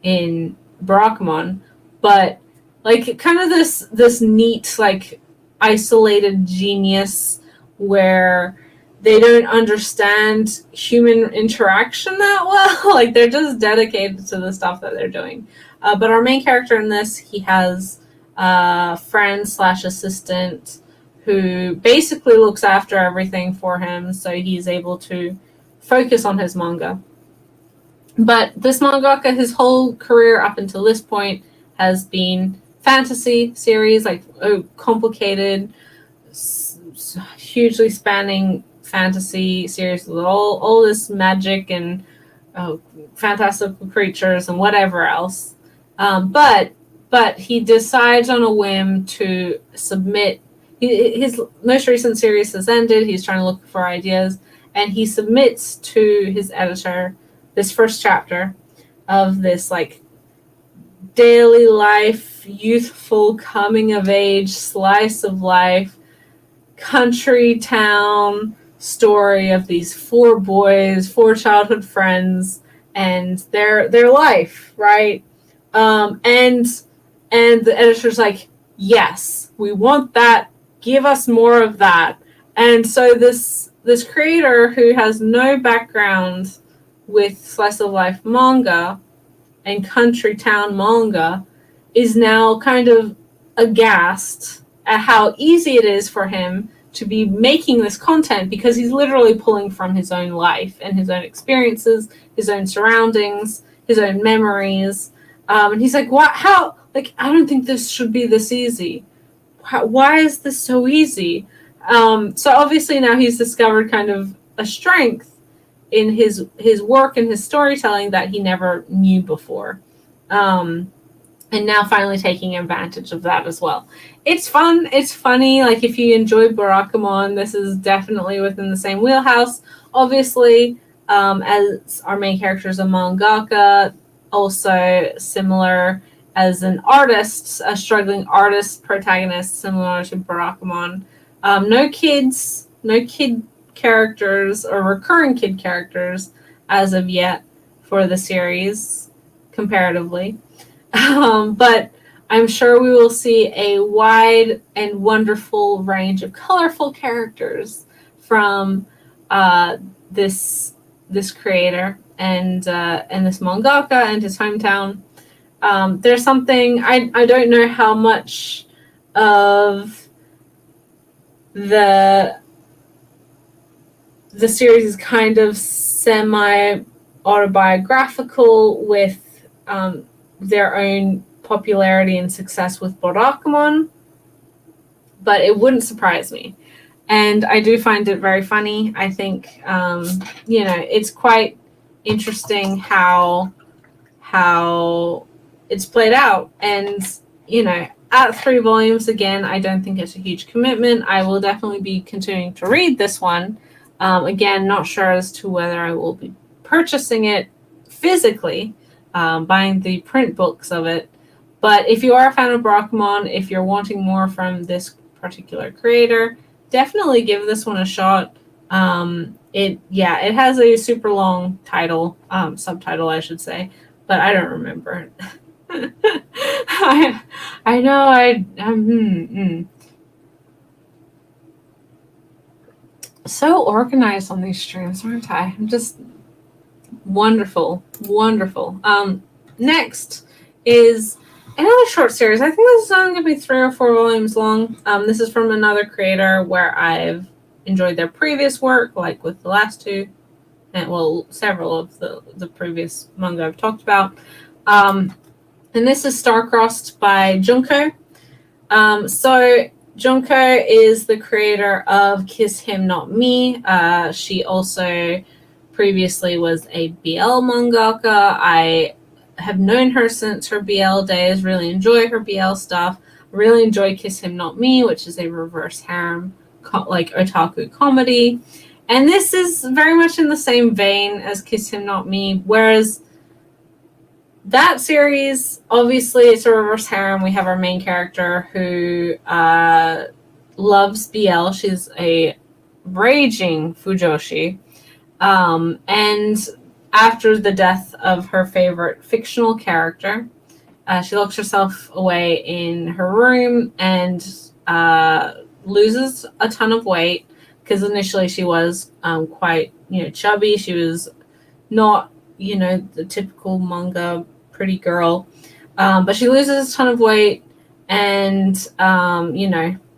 in Barakamon, but like kind of this neat, like isolated genius where they don't understand human interaction that well. Like they're just dedicated to the stuff that they're doing. But our main character in this, he has a friend / assistant who basically looks after everything for him, so he's able to focus on his manga. But this mangaka, his whole career up until this point has been fantasy series, like complicated, hugely spanning fantasy series with all this magic and fantastical creatures and whatever else. But he decides on a whim to submit. His most recent series has ended. He's trying to look for ideas, and he submits to his editor this first chapter of this like daily life, youthful coming of age, slice of life, country town story of these 4 boys, 4 childhood friends, and their life, right? And the editor's like, yes, we want that. Give us more of that. And so this creator who has no background with slice of life manga and country town manga is now kind of aghast at how easy it is for him to be making this content, because he's literally pulling from his own life and his own experiences, his own surroundings, his own memories. And he's like, what? How? Like, I don't think this should be this easy. Why is this so easy? So obviously now he's discovered kind of a strength in his work and his storytelling that he never knew before. And now finally taking advantage of that as well. It's fun. It's funny. Like, if you enjoy Barakamon, this is definitely within the same wheelhouse. Obviously, as our main character is a mangaka, also similar as an artist, a struggling artist protagonist, similar to Barakamon. No kid characters or recurring kid characters as of yet for the series, comparatively. But I'm sure we will see a wide and wonderful range of colorful characters from this creator and this mangaka and his hometown. There's something I don't know how much of the the series is kind of semi-autobiographical with their own popularity and success with Barakamon, but it wouldn't surprise me. And I do find it very funny. I think, it's quite interesting how it's played out. And, at 3 volumes, again, I don't think it's a huge commitment. I will definitely be continuing to read this one. Again, not sure as to whether I will be purchasing it physically, buying the print books of it. But if you are a fan of Barakamon, if you're wanting more from this particular creator, definitely give this one a shot. It has a super long title, subtitle, I should say, but I don't remember it. I know so organized on these streams, aren't I? I'm just wonderful. Next is another short series. I think this is only going to be 3 or 4 volumes long. This is from another creator where I've enjoyed their previous work, like with the last 2, and several of the previous manga I've talked about. And this is Star-Crossed by Junko. So Junko is the creator of Kiss Him Not Me. She also previously was a BL mangaka. I have known her since her BL days, really enjoy her BL stuff. Really enjoy Kiss Him Not Me, which is a reverse harem, like otaku comedy. And this is very much in the same vein as Kiss Him Not Me, whereas that series, obviously, it's a reverse harem. We have our main character who loves BL. She's a raging fujoshi. And after the death of her favorite fictional character, she locks herself away in her room and loses a ton of weight, because initially she was quite chubby. She was not the typical manga pretty girl, but she loses a ton of weight and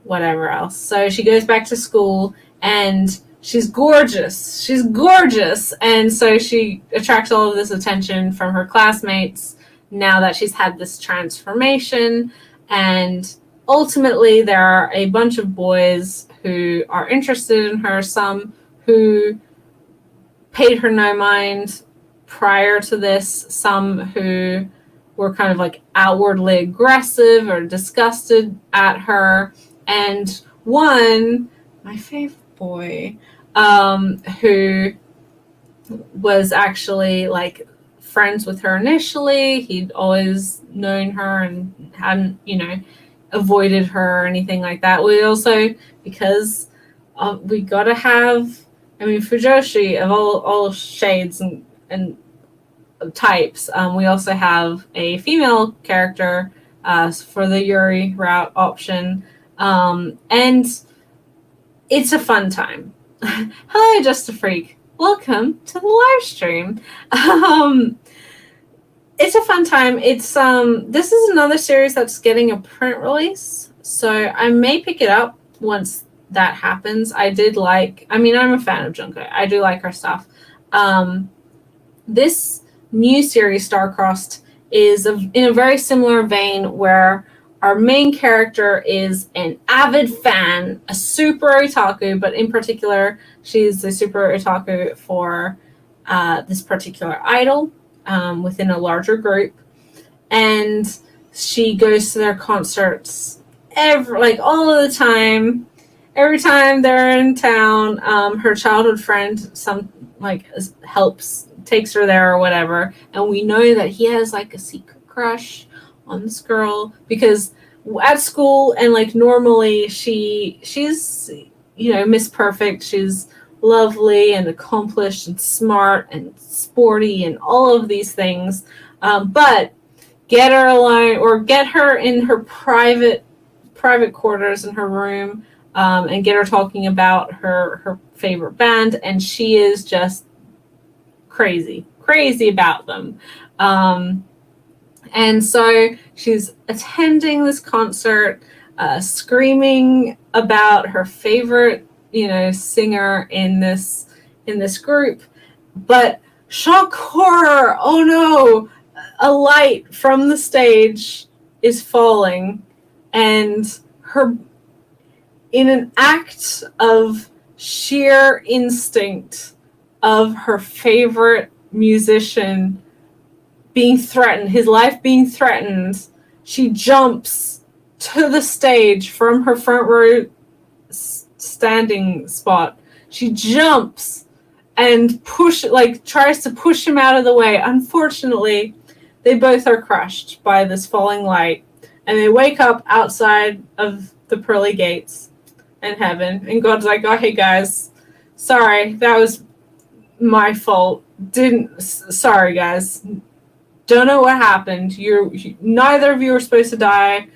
whatever else. So she goes back to school and she's gorgeous, and so she attracts all of this attention from her classmates now that she's had this transformation. And ultimately there are a bunch of boys who are interested in her, some who paid her no mind prior to this, some who were kind of like outwardly aggressive or disgusted at her, and one, my favorite boy, who was actually like friends with her initially. He'd always known her and hadn't avoided her or anything like that. We also, because we gotta have, fujoshi of all shades and types. We also have a female character for the Yuri route option, and it's a fun time. Hello, Just a Freak. Welcome to the live stream. It's a fun time. It's this is another series that's getting a print release, so I may pick it up once that happens. I'm a fan of Junko. I do like her stuff. This new series, Star-Crossed, is in a very similar vein, where our main character is an avid fan, a super otaku, but in particular, she's a super otaku for this particular idol within a larger group. And she goes to their concerts all of the time. Every time they're in town, her childhood friend takes her there or whatever, and we know that he has like a secret crush on this girl, because at school and normally she's Miss Perfect. She's lovely and accomplished and smart and sporty and all of these things, but get her alone or get her in her private quarters in her room, and get her talking about her favorite band, and she is just crazy about them. And so she's attending this concert, screaming about her favorite, singer in this in this group. But shock horror! Oh no! A light from the stage is falling, and her, in an act of sheer instinct of her favorite musician being threatened, his life being threatened, she jumps to the stage from her front row standing spot. She jumps and tries to push him out of the way. Unfortunately, they both are crushed by this falling light, and they wake up outside of the pearly gates in heaven. And God's like, "Oh, hey guys, sorry, that was my fault. Sorry guys, don't know what happened. Neither of you were supposed to die.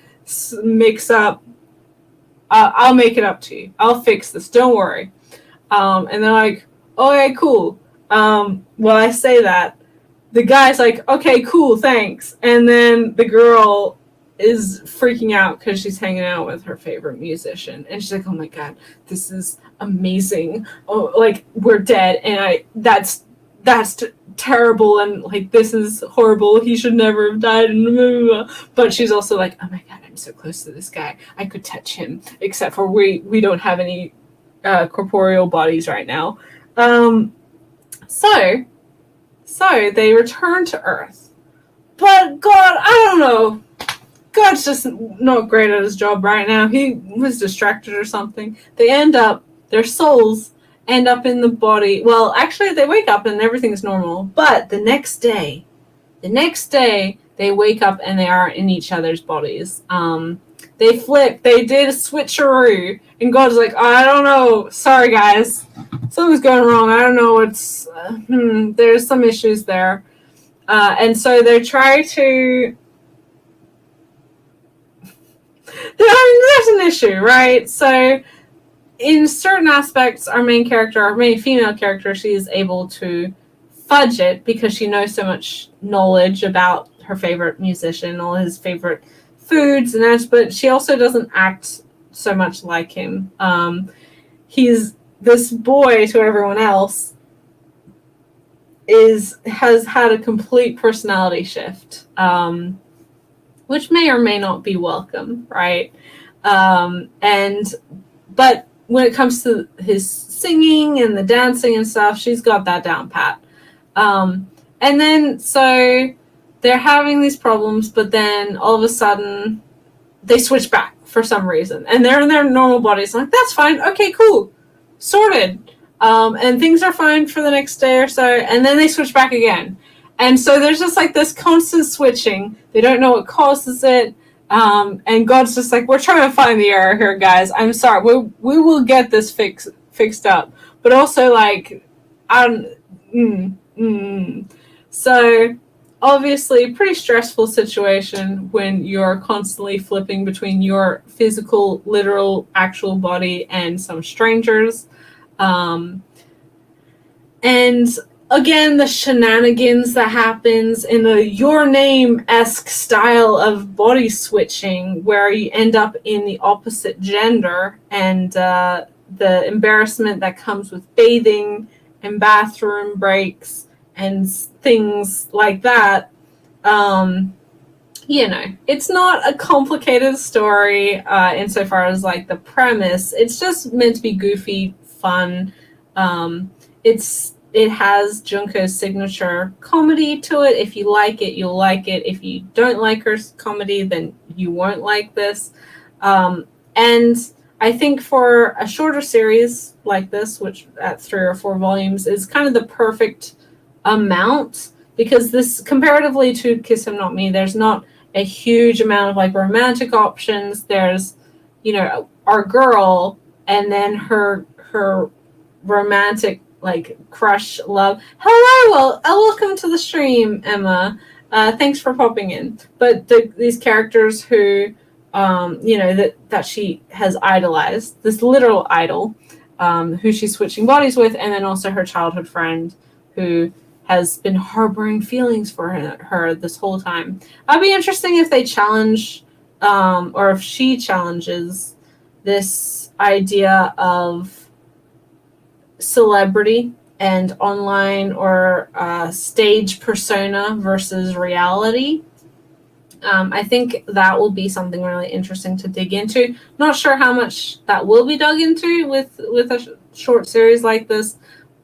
Mix up. I'll make it up to you. I'll fix this. Don't worry." And they're like, "Okay, cool." Well, I say that. The guy's like, "Okay, cool, thanks." And then the girl is freaking out because she's hanging out with her favorite musician. And she's like, "Oh my God, this is amazing. Oh, like, we're dead. And that's terrible. And like, this is horrible. He should never have died." And blah, blah, blah. But she's also like, "Oh my God, I'm so close to this guy. I could touch him, except for we don't have any corporeal bodies right now." So they return to Earth. But God, I don't know. God's just not great at his job right now. He was distracted or something. Their souls end up in the body. Well, actually, they wake up and everything's normal. But the next day, they wake up and they are in each other's bodies. They did a switcheroo. And God's like, "I don't know. Sorry, guys. Something's going wrong. I don't know what's... there's some issues there." And so they try to... there's an issue, right? So in certain aspects, our main female character, she is able to fudge it because she knows so much knowledge about her favorite musician, all his favorite foods and that, but she also doesn't act so much like him. He's this boy to everyone else has had a complete personality shift, which may or may not be welcome, right? But when it comes to his singing and the dancing and stuff, she's got that down pat. And then so they're having these problems, but then all of a sudden they switch back for some reason, and they're in their normal bodies. I'm like, that's fine, okay, cool, sorted. And things are fine for the next day or so, and then they switch back again. And so there's just like this constant switching. They don't know what causes it. And God's just like, "We're trying to find the error here, guys. I'm sorry. We will get this fixed up." But also, like, So obviously, pretty stressful situation when you're constantly flipping between your physical, literal, actual body and some strangers. And again, the shenanigans that happens in the Your Name-esque style of body switching, where you end up in the opposite gender, and the embarrassment that comes with bathing and bathroom breaks and things like that. It's not a complicated story insofar as like the premise. It's just meant to be goofy, fun. It has Junko's signature comedy to it. If you like it, you'll like it. If you don't like her comedy, then you won't like this. And I think for a shorter series like this, which at 3 or 4 volumes, is kind of the perfect amount, because this, comparatively to Kiss Him Not Me, there's not a huge amount of like romantic options. There's, our girl, and then her romantic like crush love. Hello, welcome to the stream, Emma. Thanks for popping in. But these characters who, that she has idolized, this literal idol, who she's switching bodies with, and then also her childhood friend who has been harboring feelings for her this whole time. It'd be interesting if they challenge, or if she challenges this idea of celebrity and online or stage persona versus reality. I think that will be something really interesting to dig into. Not sure how much that will be dug into with a short series like this,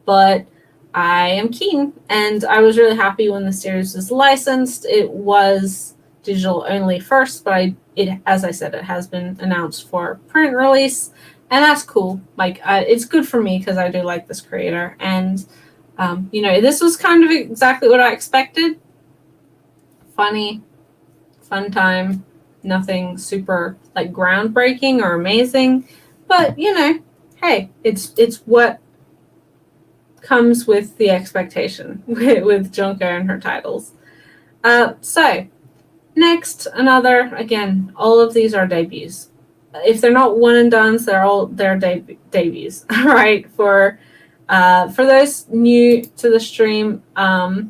but I am keen, and I was really happy when the series was licensed. It was digital only first, but as I said, it has been announced for print release, and that's cool. Like, it's good for me because I do like this creator, and this was kind of exactly what I expected. Funny, fun time, nothing super like groundbreaking or amazing, but hey, it's what comes with the expectation with Junko and her titles. So next, again, all of these are debuts. If they're not one and dones, they're debuts. All right, for those new to the stream, I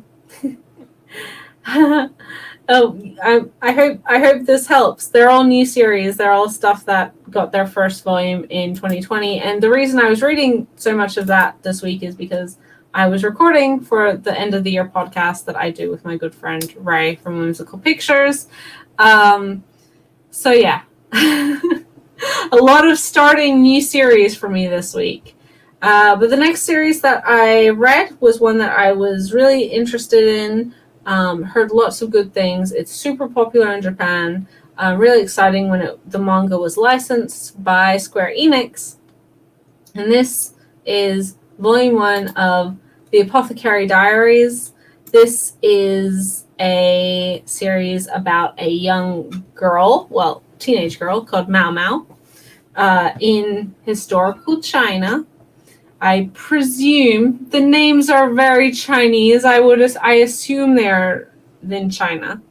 hope this helps. They're all new series. They're all stuff that got their first volume in 2020. And the reason I was reading so much of that this week is because I was recording for the end of the year podcast that I do with my good friend Ray from Whimsical Pictures. So yeah, a lot of starting new series for me this week. But the next series that I read was one that I was really interested in. Heard lots of good things. It's super popular in Japan. Really exciting when the manga was licensed by Square Enix. And this is volume 1 of The Apothecary Diaries. This is a series about a young girl, well, teenage girl called Mao Mao, in historical China. I presume the names are very Chinese. I assume they're in China.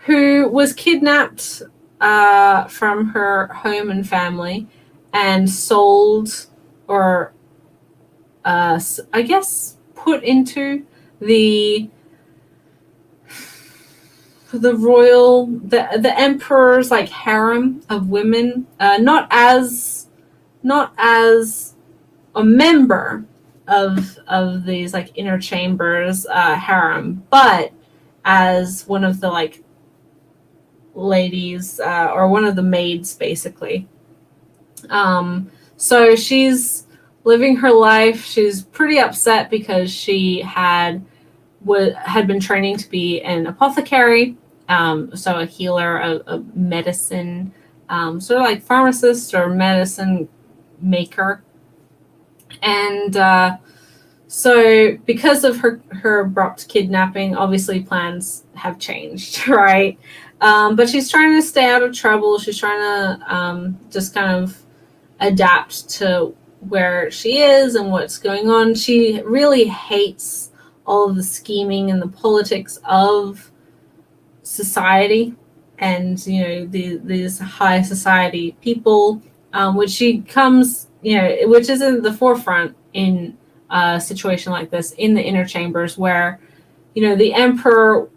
Who was kidnapped from her home and family and sold, or I guess put into the emperor's like harem of women. Not as a member of these like inner chambers harem, but as one of the like ladies or one of the maids basically. So she's living her life. She's pretty upset because she had been training to be an apothecary, so a healer, a medicine, sort of like pharmacist or medicine maker. And so because of her abrupt kidnapping, obviously plans have changed, right? But she's trying to stay out of trouble. She's trying to just kind of adapt to where she is and what's going on. She really hates all of the scheming and the politics of society and, these high society people, which she comes, which is in the forefront in a situation like this in the inner chambers where, the emperor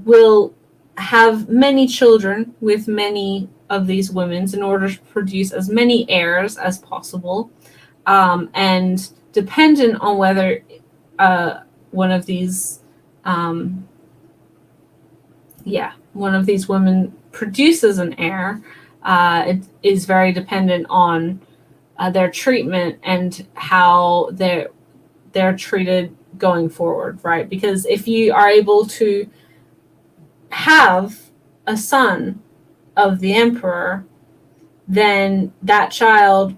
will have many children with many of these women in order to produce as many heirs as possible. And dependent on whether one of these women produces an heir, it is very dependent on their treatment and how they're treated going forward, right? Because if you are able to have a son of the emperor, then that child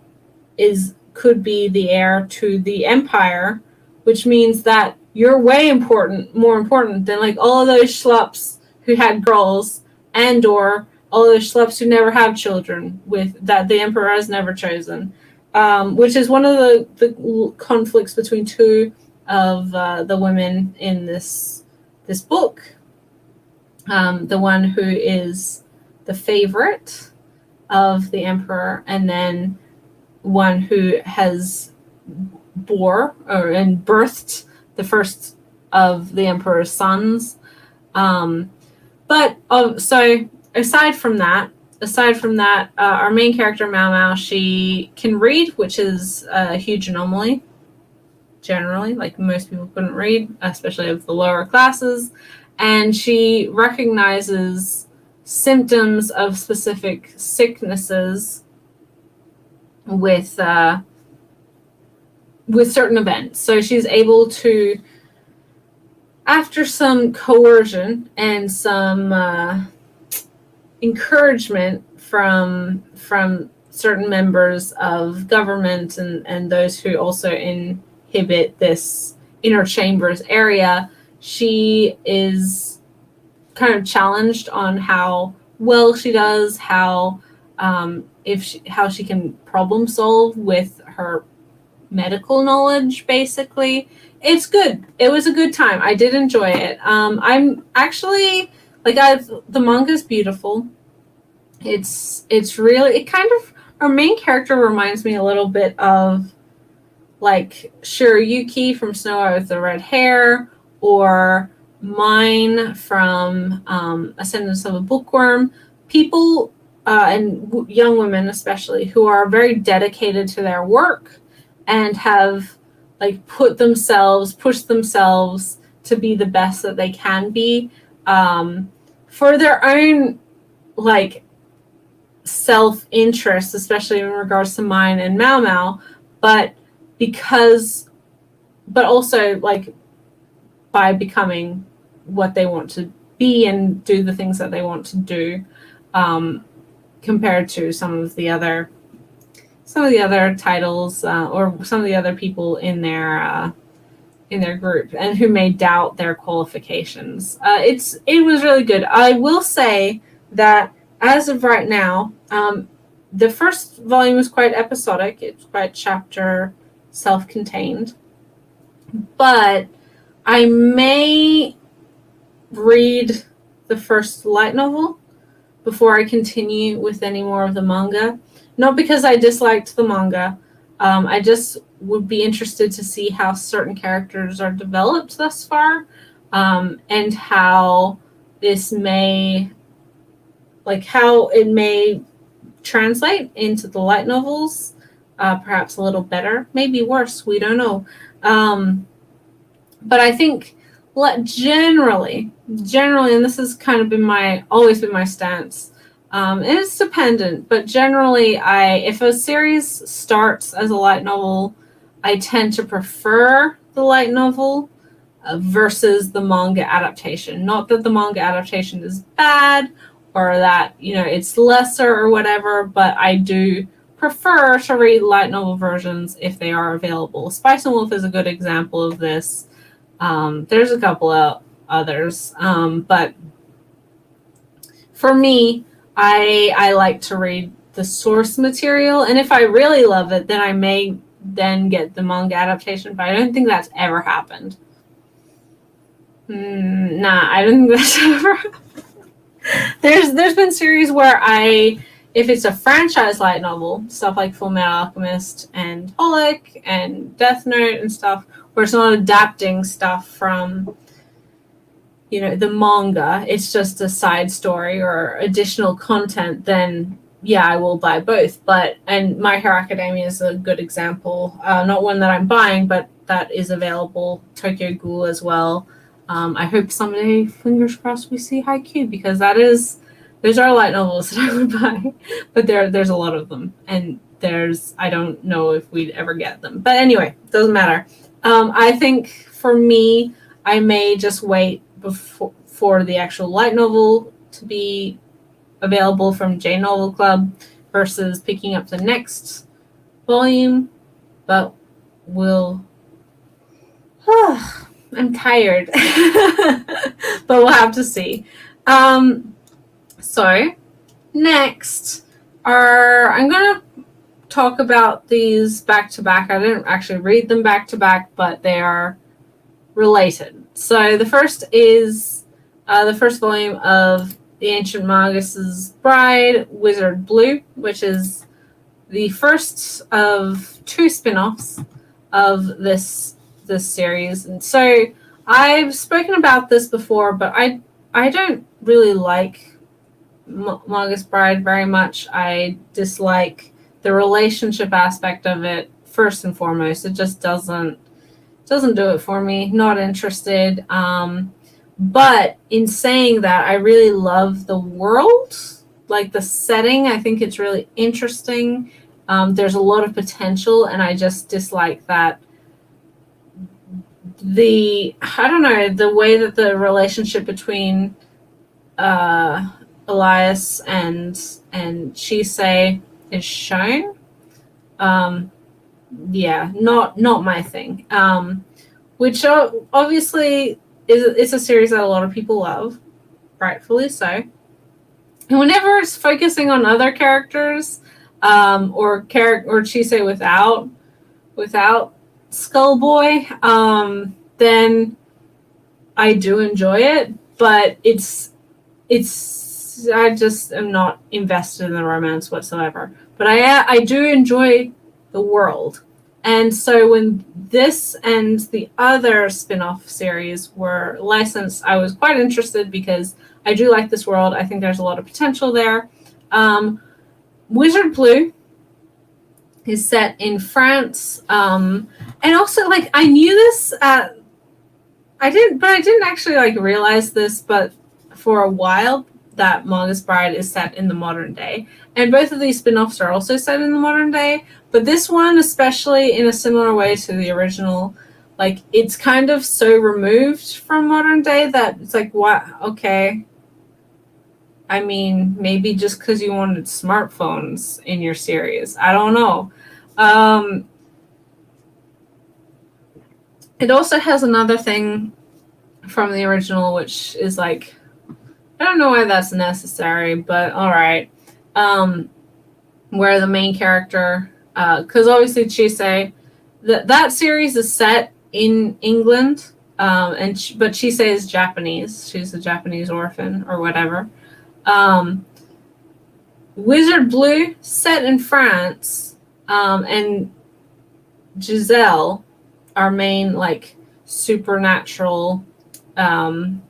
could be the heir to the empire, which means that you're more important than like all of those schlups who had girls, and or all those schlups who never have children with that the emperor has never chosen, which is one of the conflicts between two of the women in this book. The one who is the favorite of the emperor, and then one who has birthed the first of the emperor's sons. So aside from that, our main character Mao Mao, she can read, which is a huge anomaly. generally, like most people couldn't read, especially of the lower classes. And she recognizes symptoms of specific sicknesses with certain events. So she's able to, after some coercion and some encouragement from certain members of government and those who also inhibit this inner chambers area, she is kind of challenged on how well she does, how she can problem solve with her medical knowledge. Basically, it's good. It was a good time. I did enjoy it. I'm actually like, the manga's beautiful. It's really, it kind of, our main character reminds me a little bit of like Shiroyuki from Snow White with the Red Hair, or Mine from Ascendance of a Bookworm. People and young women especially, who are very dedicated to their work and have like pushed themselves to be the best that they can be, for their own like self-interest, especially in regards to Mine and Mao Mao, but also like by becoming what they want to be and do the things that they want to do, compared to some of the other titles, or some of the other people in their group, and who may doubt their qualifications. It was really good. I will say that as of right now, the first volume is quite episodic. It's quite chapter self-contained, but I may read the first light novel before I continue with any more of the manga. Not because I disliked the manga. I just would be interested to see how certain characters are developed thus far, and how this may, like, how it may translate into the light novels, perhaps a little better, maybe worse, we don't know. But I think generally, and this has kind of always been my stance, and it's dependent, but generally, if a series starts as a light novel, I tend to prefer the light novel versus the manga adaptation. Not that the manga adaptation is bad, or that, it's lesser or whatever, but I do prefer to read light novel versions if they are available. Spice and Wolf is a good example of this. There's a couple of others, but for me, I like to read the source material, and if I really love it, then I may then get the manga adaptation, but I don't think that's ever happened. Nah, I don't think that's ever happened. There's been series where if it's a franchise light novel, stuff like Fullmetal Alchemist and Holic and Death Note and stuff, where it's not adapting stuff from the manga, it's just a side story or additional content, then yeah, I will buy both. And My Hero Academia is a good example, not one that I'm buying, but that is available. Tokyo Ghoul as well. I hope someday, fingers crossed, we see Haikyuu, because those are light novels that I would buy, but there's a lot of them, and I don't know if we'd ever get them, but anyway, doesn't matter. I think for me, I may just wait for the actual light novel to be available from J Novel Club versus picking up the next volume, but I'm tired, but we'll have to see. So next I'm going to talk about these back to back. I didn't actually read them back to back, but they are related. So the first is the first volume of The Ancient Magus's Bride, Wizard Blue, which is the first of two spin-offs of this series. And so I've spoken about this before, but I don't really like Magus Bride very much. I dislike the relationship aspect of it, first and foremost. It just doesn't doesn't do it for me. Not interested. But in saying that, I really love the world, like the setting. I think it's really interesting. There's a lot of potential, and I just dislike that I don't know, the way that the relationship between Elias and Shisei is shown. Yeah, not my thing. Which obviously is a series that a lot of people love, rightfully so. And whenever it's focusing on other characters, or Chisei without Skullboy, then I do enjoy it. But I just am not invested in the romance whatsoever. But I do enjoy the world. And so when this and the other spin-off series were licensed, I was quite interested because I do like this world. I think there's a lot of potential there. Wizard Blue is set in France. And also, like, I knew this I didn't actually like realize this, but for a while that Manga's Bride is set in the modern day. And both of these spin-offs are also set in the modern day, but this one, especially in a similar way to the original, like, it's kind of so removed from modern day that it's like, what? Okay. I mean, maybe just because you wanted smartphones in your series. I don't know. It also has another thing from the original, which is like, I don't know why that's necessary, but all right. Where the main character, because obviously Chisei, that series is set in England, but Chisei is Japanese. She's a Japanese orphan or whatever. Wizard Blue set in France, and Giselle, our main like supernatural person.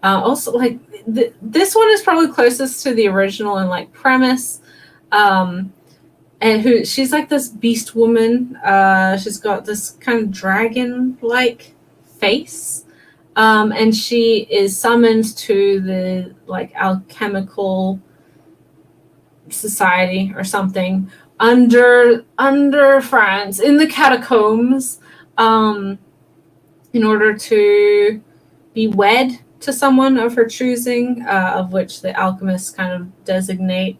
Also, like this one is probably closest to the original in like premise. And she's like this beast woman. She's got this kind of dragon-like face. And she is summoned to the like alchemical society or something under France in the catacombs, in order to be wed to someone of her choosing, of which the alchemists kind of designate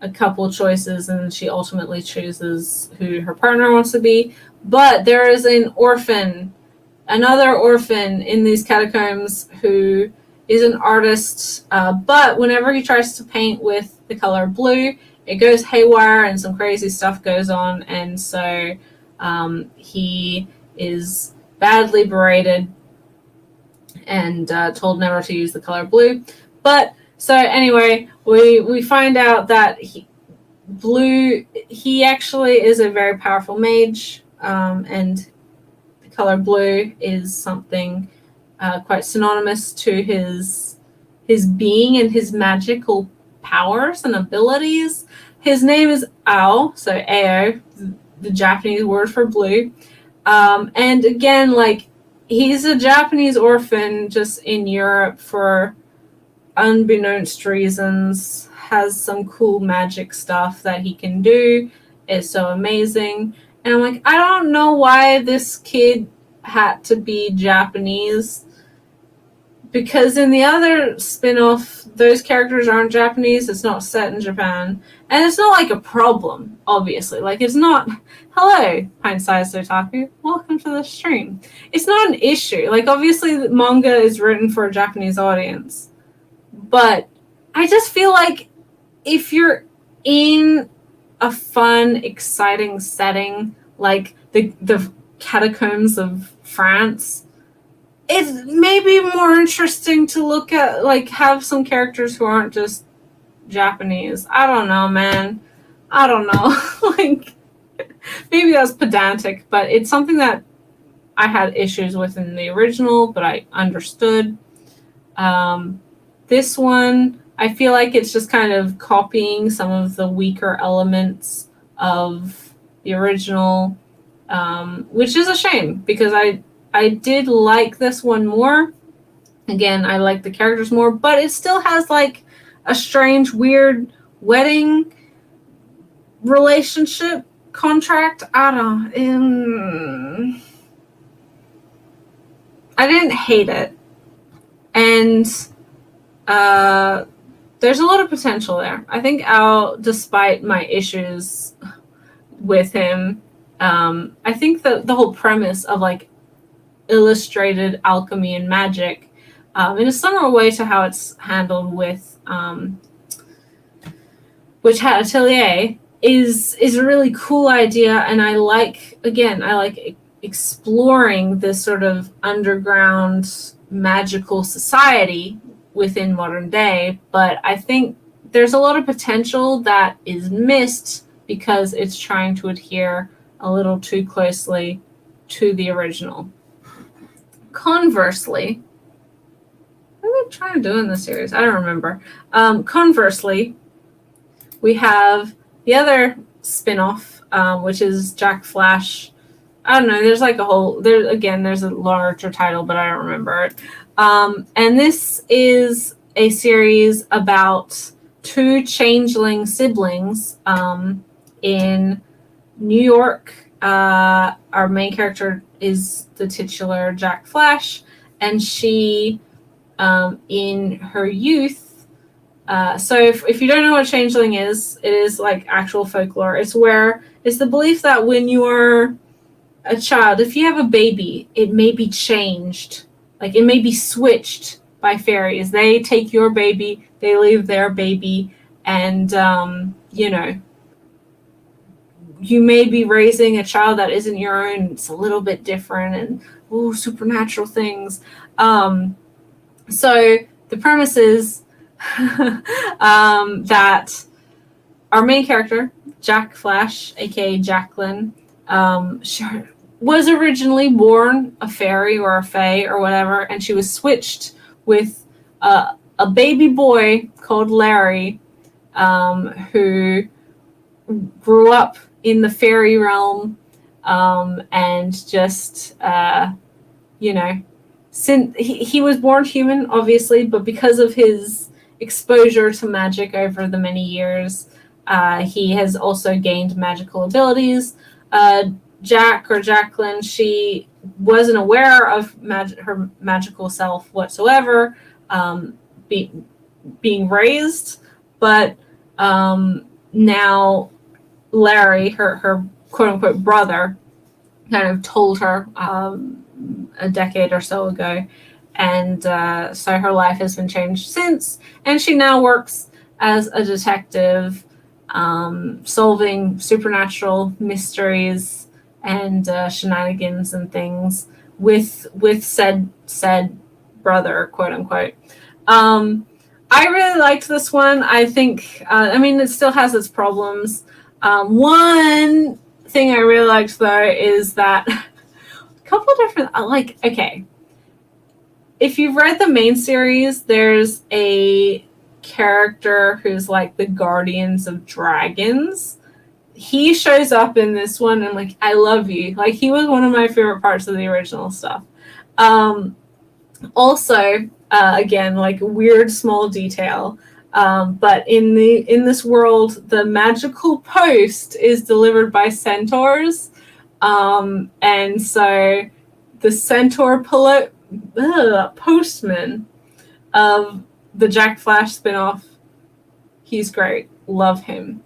a couple choices, and she ultimately chooses who her partner wants to be. But there is another orphan in these catacombs who is an artist, but whenever he tries to paint with the color blue, it goes haywire and some crazy stuff goes on, and so he is badly berated and told never to use the color blue. But so anyway, we find out that he actually is a very powerful mage, and the color blue is something quite synonymous to his being and his magical powers and abilities. His name is Ao, so Ao, the Japanese word for blue. And again, like, he's a Japanese orphan just in Europe for unbeknownst reasons, has some cool magic stuff that he can do, is so amazing. And I'm like, I don't know why this kid had to be Japanese, because in the other spin-off, those characters aren't Japanese. It's not set in Japan. And it's not like a problem, obviously. Like, it's not, hello, pint-sized otaku, welcome to the stream. It's not an issue. Like, obviously, the manga is written for a Japanese audience. But I just feel like if you're in a fun, exciting setting, like the catacombs of France, it's maybe more interesting to look at, like, have some characters who aren't just Japanese. I don't know, man. I don't know. Like, maybe that's pedantic, but it's something that I had issues with in the original, but I understood. This one, I feel like it's just kind of copying some of the weaker elements of the original. which is a shame because I did like this one more. Again, I like the characters more, but it still has like a strange, weird wedding relationship contract. I don't. I didn't hate it, and there's a lot of potential there. I think Al, despite my issues with him, I think the whole premise of like illustrated alchemy and magic, in a similar way to how it's handled with Witch Hat Atelier, is a really cool idea, and I like exploring this sort of underground magical society within modern day, but I think there's a lot of potential that is missed because it's trying to adhere a little too closely to the original. Conversely, what are we trying to do in this series? I don't remember. Conversely, we have the other spin-off, which is Jack Flash. I don't know. There's like a whole. There's a larger title, but I don't remember it. And this is a series about two changeling siblings in New York. Our main character is the titular Jack Flash, and she, in her youth, so if you don't know what changeling is, it is like actual folklore. It's the belief that when you are a child, if you have a baby, it may be changed. Like it may be switched by fairies. They take your baby, they leave their baby, and you may be raising a child that isn't your own. It's a little bit different, and supernatural things. So the premise is that our main character, Jack Flash, aka Jacqueline, was originally born a fairy or a fae or whatever, and she was switched with a baby boy called Larry, who grew up in the fairy realm, and just since he was born human, obviously, but because of his exposure to magic over the many years, he has also gained magical abilities. Jack or Jacqueline, she wasn't aware of her magical self whatsoever, being raised, but now Larry, her quote-unquote brother, kind of told her a decade or so ago, and so her life has been changed since, and she now works as a detective, solving supernatural mysteries and shenanigans and things with said brother, quote unquote. I really liked this one. I think it still has its problems. One thing I really liked though is that a couple of different okay, if you've read the main series, there's a character who's like the Guardians of Dragons. He shows up in this one, and like, I love you. Like, he was one of my favorite parts of the original stuff. Also, again, like weird small detail, but in this world, the magical post is delivered by centaurs, and so the centaur postman of the Jack Flash spinoff, he's great. Love him.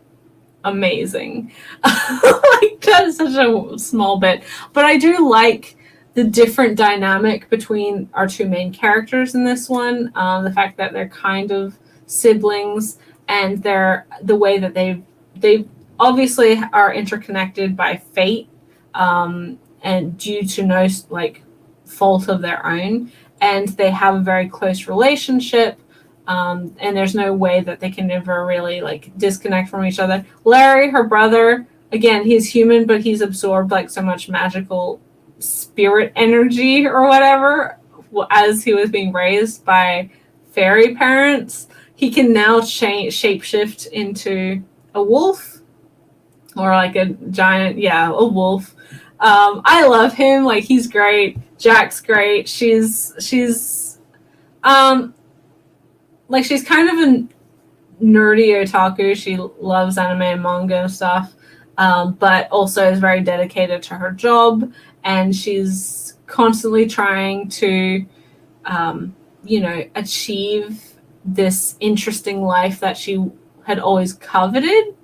Amazing. Like, that's such a small bit, but I do like the different dynamic between our two main characters in this one. The fact that they're kind of siblings, and the way that they obviously are interconnected by fate, and due to no like fault of their own, and they have a very close relationship. And there's no way that they can ever really like disconnect from each other. Larry, her brother, again, he's human, but he's absorbed like so much magical spirit energy or whatever as he was being raised by fairy parents. He can now shapeshift into a wolf, or like a giant, a wolf. I love him. Like, he's great. Jack's great. She's like, she's kind of a nerdy otaku. She loves anime and manga and stuff, but also is very dedicated to her job, and she's constantly trying to, achieve this interesting life that she had always coveted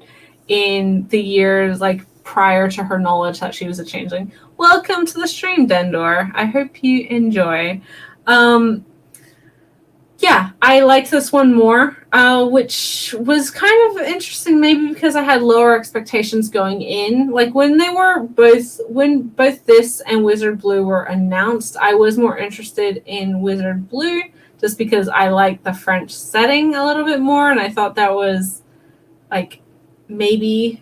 in the years like prior to her knowledge that she was a changeling. Welcome to the stream, Dendor. I hope you enjoy. Yeah, I liked this one more, which was kind of interesting, maybe because I had lower expectations going in. Like, when both this and Wizard Blue were announced, I was more interested in Wizard Blue just because I liked the French setting a little bit more, and I thought that was like maybe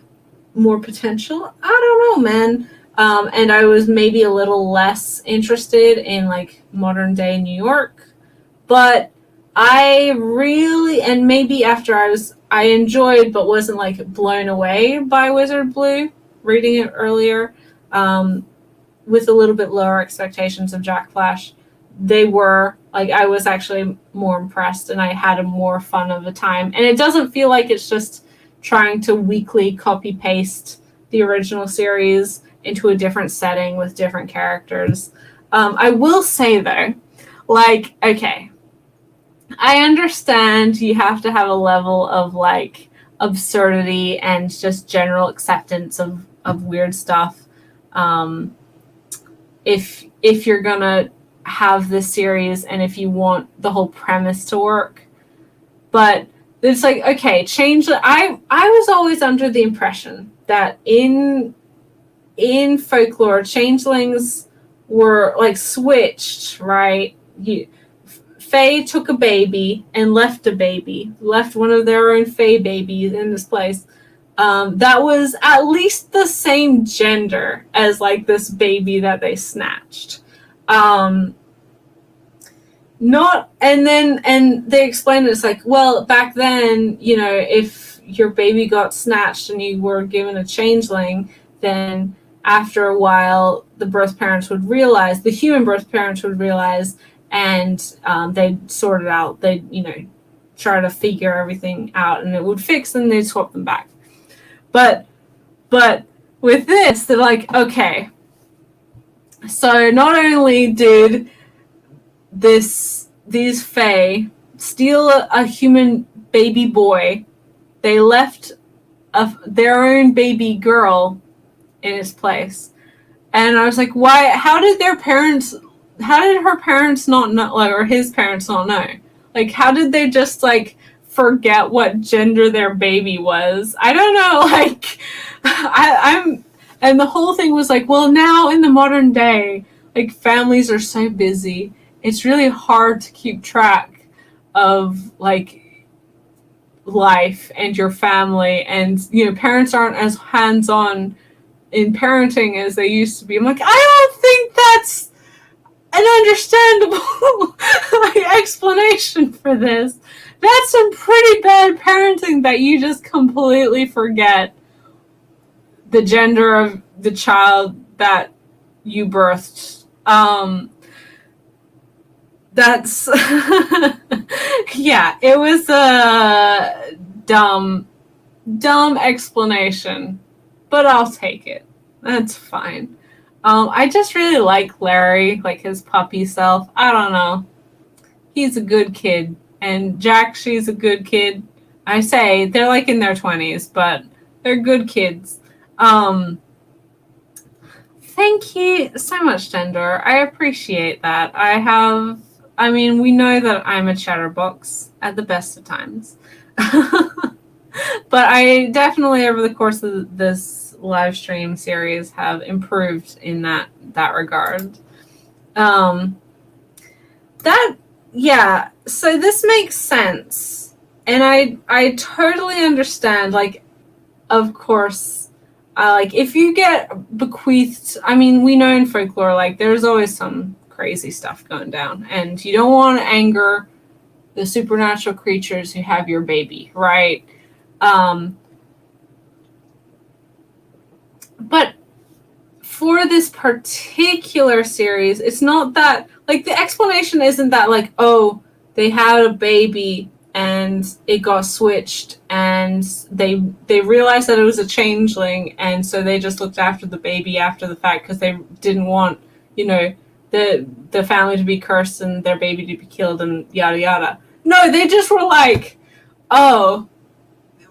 more potential. I don't know, man. And I was maybe a little less interested in like modern day New York, but I really, and maybe after I enjoyed but wasn't like blown away by Wizard Blue reading it earlier, with a little bit lower expectations of Jack Flash. They were like, I was actually more impressed and I had a more fun of a time, and it doesn't feel like it's just trying to weakly copy paste the original series into a different setting with different characters. I will say though, like, okay, I understand you have to have a level of like absurdity and just general acceptance of weird stuff, if you're gonna have this series and if you want the whole premise to work. But it's like, okay, I was always under the impression that in folklore, changelings were like switched, right? Fae took a baby and left one of their own Fae babies in this place. That was at least the same gender as like this baby that they snatched. And they explained it's like, well, back then, if your baby got snatched and you were given a changeling, then after a while, the human birth parents would realize, and they'd sort it out. They'd, try to figure everything out, and it would fix, and they'd swap them back. But with this, they're like, okay, so not only did these Fae steal a human baby boy, they left their own baby girl in his place. And I was like, why? How did her parents not know, like, or his parents not know? Like, how did they just like forget what gender their baby was? I don't know. Like, and the whole thing was like, well, now in the modern day, like, families are so busy, it's really hard to keep track of like life and your family, and parents aren't as hands-on in parenting as they used to be. I'm like, I don't think that's an understandable explanation for this. That's some pretty bad parenting, that you just completely forget the gender of the child that you birthed. That's yeah, it was a dumb explanation, but I'll take it. That's fine. I just really like Larry, like his puppy self. I don't know. He's a good kid. And Jack, she's a good kid. I say they're like in their 20s, but they're good kids. Thank you so much, Dendor. I appreciate that. We know that I'm a chatterbox at the best of times. But I definitely, over the course of this live stream series, have improved in that regard. So this makes sense. And I totally understand, like, of course, like, if you get bequeathed, we know in folklore, like, there's always some crazy stuff going down, and you don't want to anger the supernatural creatures who have your baby, right? But for this particular series, it's not that, like, the explanation isn't that, like, oh, they had a baby and it got switched and they realized that it was a changeling, and so they just looked after the baby after the fact because they didn't want, you know, the family to be cursed and their baby to be killed and yada yada. No, they just were like, oh,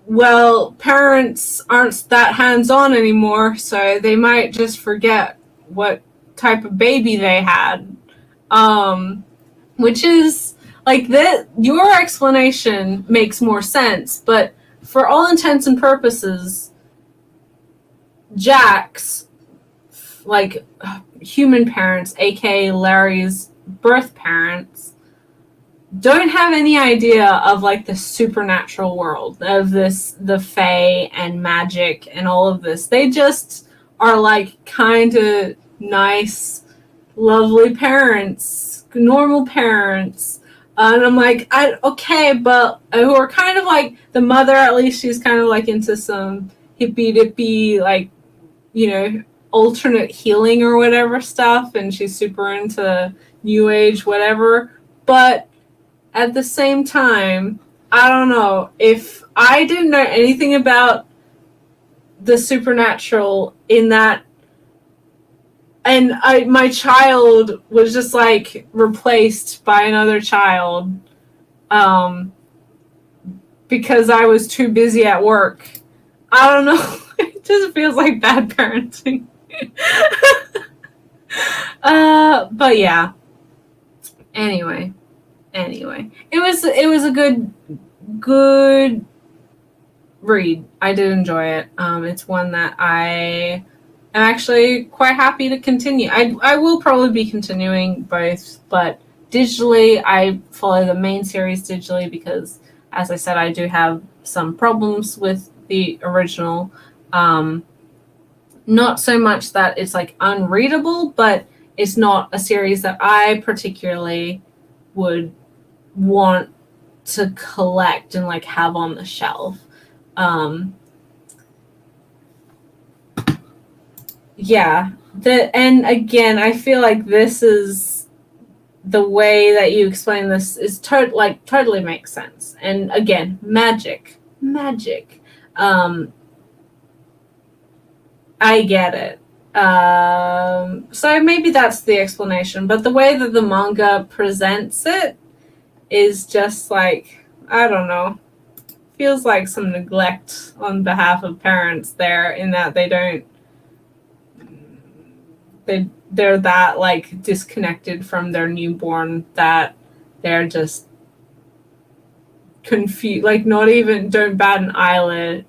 well, parents aren't that hands-on anymore, so they might just forget what type of baby they had. Which is, like, that your explanation makes more sense, but for all intents and purposes, Jack's, like, human parents, aka Larry's birth parents, don't have any idea of, like, the supernatural world of this, the fae and magic and all of this. They just are, like, kind of nice, lovely parents, normal parents. And I'm like, okay, but who are kind of like, the mother, at least she's kind of like into some hippy dippy, like, you know, alternate healing or whatever stuff, and she's super into new age whatever. But at the same time, I don't know, if I didn't know anything about the supernatural in that, and my child was just, like, replaced by another child, because I was too busy at work. I don't know. It just feels like bad parenting. But yeah. Anyway, it was a good read. I did enjoy it. It's one that I am actually quite happy to continue. I will probably be continuing both, but digitally, I follow the main series digitally because, as I said, I do have some problems with the original. Not so much that it's, like, unreadable, but it's not a series that I particularly would want to collect and, like, have on the shelf. Yeah. And again, I feel like this is the way that you explain this is totally makes sense. And again, magic. I get it. So maybe that's the explanation, but the way that the manga presents it is just, like, I don't know, feels like some neglect on behalf of parents there, in that they're that, like, disconnected from their newborn that they're just confused, like, not even, don't bat an eyelid,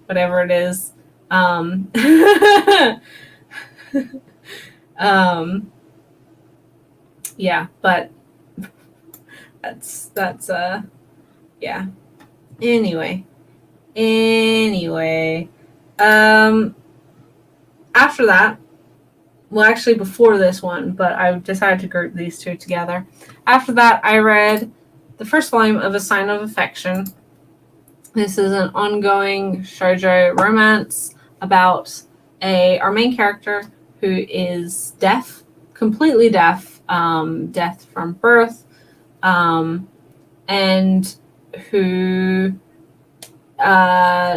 whatever it is. Yeah, but that's yeah. Anyway. After that, well, actually before this one, but I decided to group these two together. After that, I read the first volume of A Sign of Affection. This is an ongoing shoujo romance about our main character who is deaf, completely deaf, deaf from birth, and who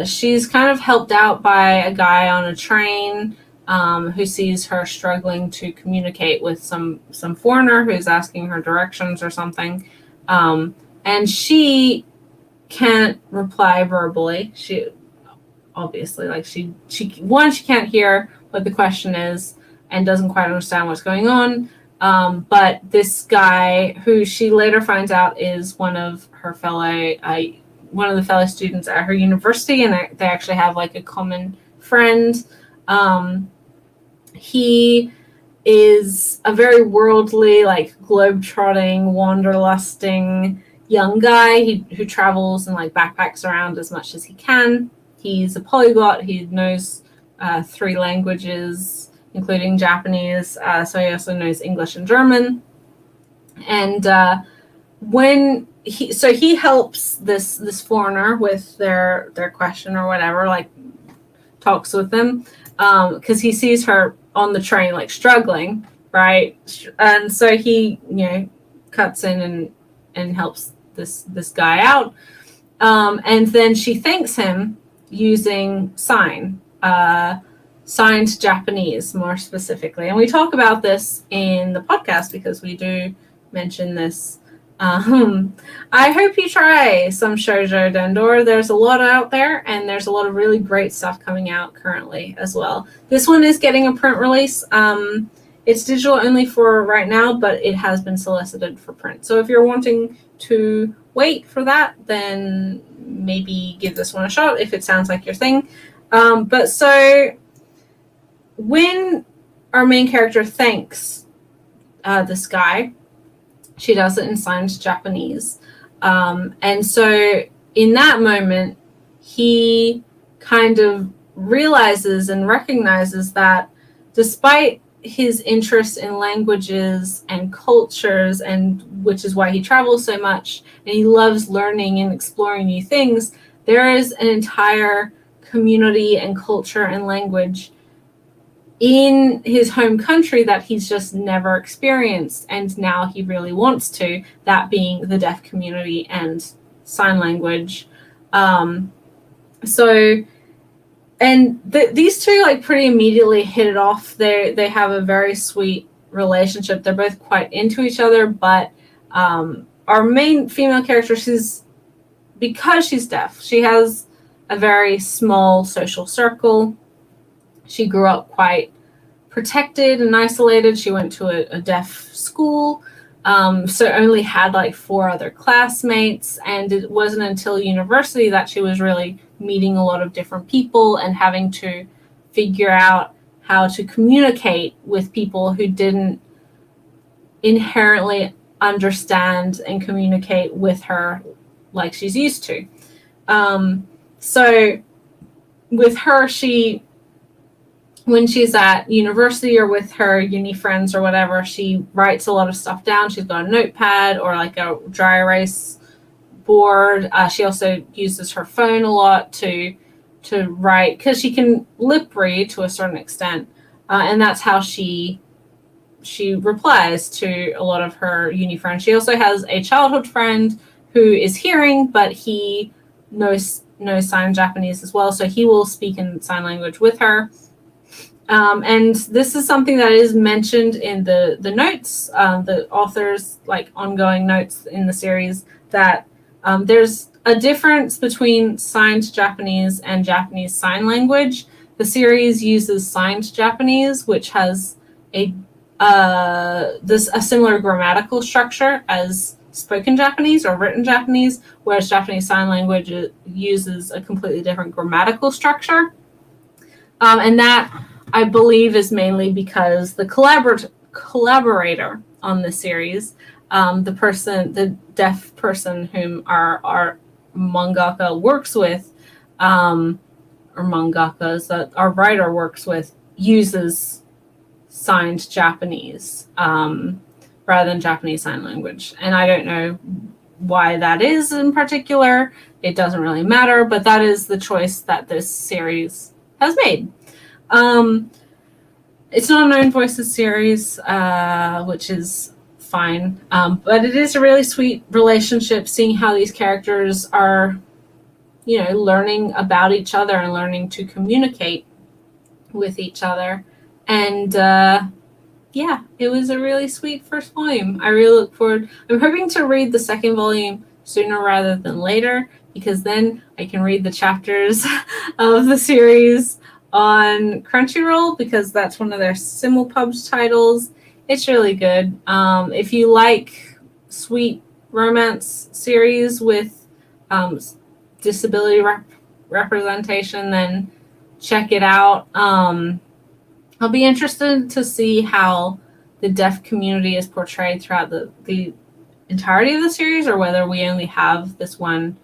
she's kind of helped out by a guy on a train who sees her struggling to communicate with some foreigner who's asking her directions or something, and she can't reply verbally. She obviously, like, she can't hear what the question is and doesn't quite understand what's going on. But this guy, who she later finds out is one of the fellow students at her university, and they actually have, like, a common friend. He is a very worldly, like, globe-trotting, wanderlusting young guy who travels and, like, backpacks around as much as he can. He's a polyglot. He knows 3 languages, including Japanese. So he also knows English and German. And when he helps this foreigner with their question or whatever, like, talks with them, because he sees her on the train like struggling, right? And so he, cuts in and helps this guy out. And then she thanks him using signed Japanese, more specifically. And we talk about this in the podcast because we do mention this. I hope you try some Shoujo Dendor. There's a lot out there, and there's a lot of really great stuff coming out currently as well. This one is getting a print release. It's digital only for right now, but it has been solicited for print. So if you're wanting to wait for that, then maybe give this one a shot if it sounds like your thing. But so when our main character thanks this guy, she does it in signed Japanese. And so in that moment, he kind of realizes and recognizes that despite his interest in languages and cultures, and which is why he travels so much, and he loves learning and exploring new things, there is an entire community and culture and language in his home country that he's just never experienced, and now he really wants to, that being the deaf community and sign language. These two like pretty immediately hit it off. They have a very sweet relationship. They're both quite into each other, but our main female character, because she's deaf, she has a very small social circle. She grew up quite protected and isolated. She went to a deaf school, so only had like 4 other classmates. And it wasn't until university that she was really meeting a lot of different people and having to figure out how to communicate with people who didn't inherently understand and communicate with her like she's used to. So with her, when she's at university or with her uni friends or whatever, she writes a lot of stuff down. She's got a notepad or like a dry erase board. She also uses her phone a lot to write, because she can lip read to a certain extent, and that's how she replies to a lot of her uni friends. She also has a childhood friend who is hearing, but he knows sign Japanese as well, so he will speak in sign language with her. And this is something that is mentioned in the notes, the author's like ongoing notes in the series, that there's a difference between signed Japanese and Japanese Sign Language. The series uses signed Japanese, which has a similar grammatical structure as spoken Japanese or written Japanese, whereas Japanese Sign Language uses a completely different grammatical structure. And that, I believe, is mainly because the collaborator on the series, the deaf person whom our mangaka works with, or mangakas that our writer works with, uses signed Japanese rather than Japanese Sign Language. And I don't know why that is in particular. It doesn't really matter, but that is the choice that this series has made. It's not a known voices series, which is fine, but it is a really sweet relationship, seeing how these characters are, learning about each other and learning to communicate with each other. And yeah, it was a really sweet first volume. I really look forward. I'm hoping to read the second volume sooner rather than later, because then I can read the chapters of the series on Crunchyroll, because that's one of their simulpub titles. It's really good. If you like sweet romance series with disability representation, then check it out. I'll be interested to see how the deaf community is portrayed throughout the entirety of the series, or whether we only have this one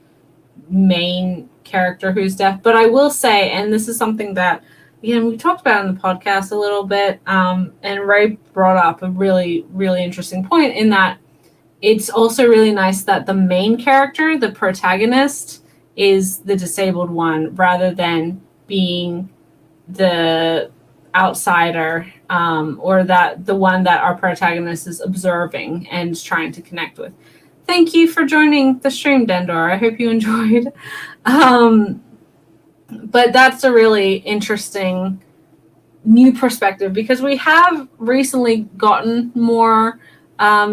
main character who's deaf. But I will say, and this is something that, again, we talked about in the podcast a little bit, and Ray brought up a really, really interesting point, in that it's also really nice that the main character, the protagonist, is the disabled one, rather than being the outsider, or that the one that our protagonist is observing and trying to connect with. Thank you for joining the stream, Dendor. I hope you enjoyed. But that's a really interesting new perspective, because we have recently gotten more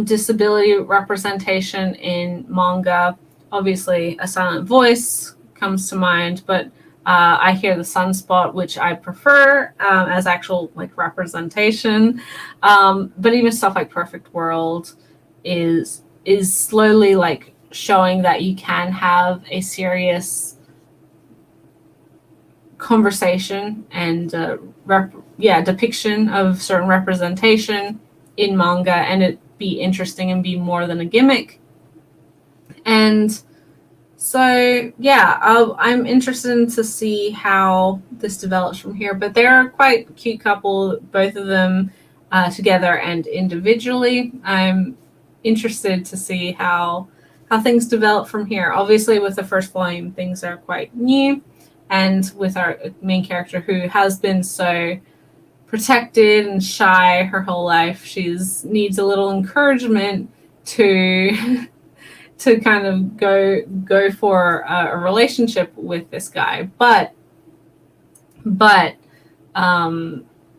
disability representation in manga. Obviously, A Silent Voice comes to mind, but I Hear the Sunspot, which I prefer as actual like representation. But even stuff like Perfect World is slowly like showing that you can have a serious conversation and depiction of certain representation in manga, and it be interesting and be more than a gimmick. And so I'm interested to see how this develops from here. But they're quite a cute couple, both of them together and individually. I'm interested to see how things develop from here. Obviously, with the first volume, things are quite new, and with our main character, who has been so protected and shy her whole life, she's needs a little encouragement to to kind of go for a relationship with this guy. But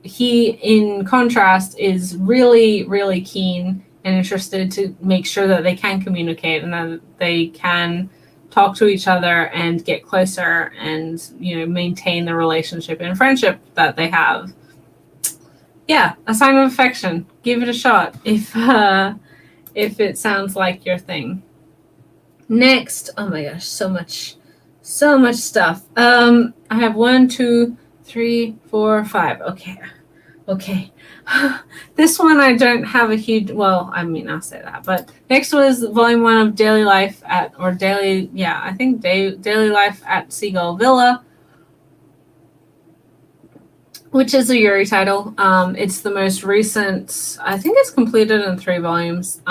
he, in contrast, is really, really keen and interested to make sure that they can communicate and that they can talk to each other and get closer and, you know, maintain the relationship and friendship that they have. Yeah, A Sign of Affection. Give it a shot if it sounds like your thing. Next, oh my gosh, so much stuff. I have 1, 2, 3, 4, 5. Okay. This one I don't have a huge, well, I mean, I'll say that. But next was volume 1 of Daily Life at Daily Life at Seagull Villa, which is a Yuri title. It's the most recent. I think it's completed in 3 volumes.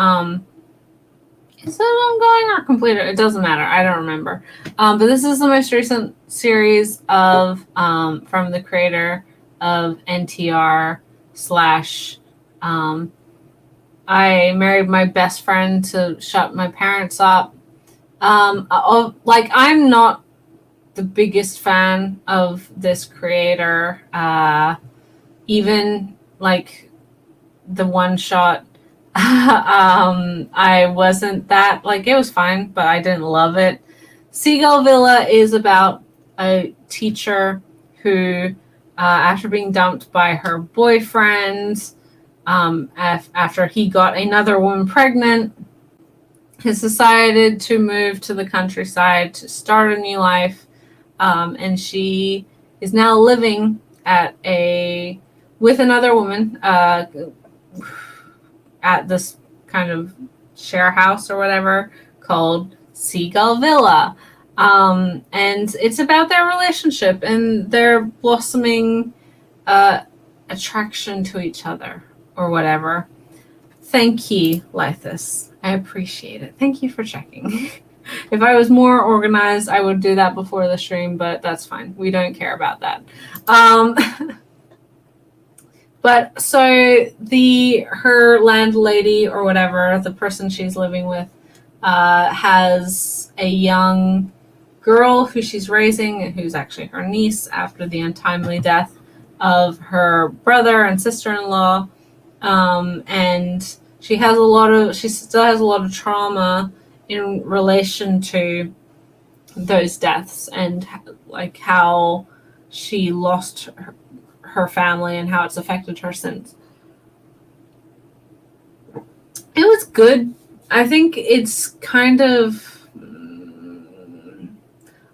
Is it ongoing or completed? It doesn't matter. I don't remember. But this is the most recent series of from the creator of NTR / I married my best friend to shut my parents up. I'm not the biggest fan of this creator. Even like the one shot, I wasn't that, like, it was fine, but I didn't love it. Seagull Villa is about a teacher who, after being dumped by her boyfriend, after he got another woman pregnant, has decided to move to the countryside to start a new life. And she is now living with another woman at this kind of share house or whatever called Seagull Villa. And it's about their relationship and their blossoming attraction to each other or whatever. Thank you, Lythis. I appreciate it. Thank you for checking. If I was more organized, I would do that before the stream, but that's fine. We don't care about that. But so her landlady or whatever, the person she's living with, has a young girl who she's raising, and who's actually her niece after the untimely death of her brother and sister-in-law. And she still has a lot of trauma in relation to those deaths, and like how she lost her family and how it's affected her since. It was good. I think it's kind of,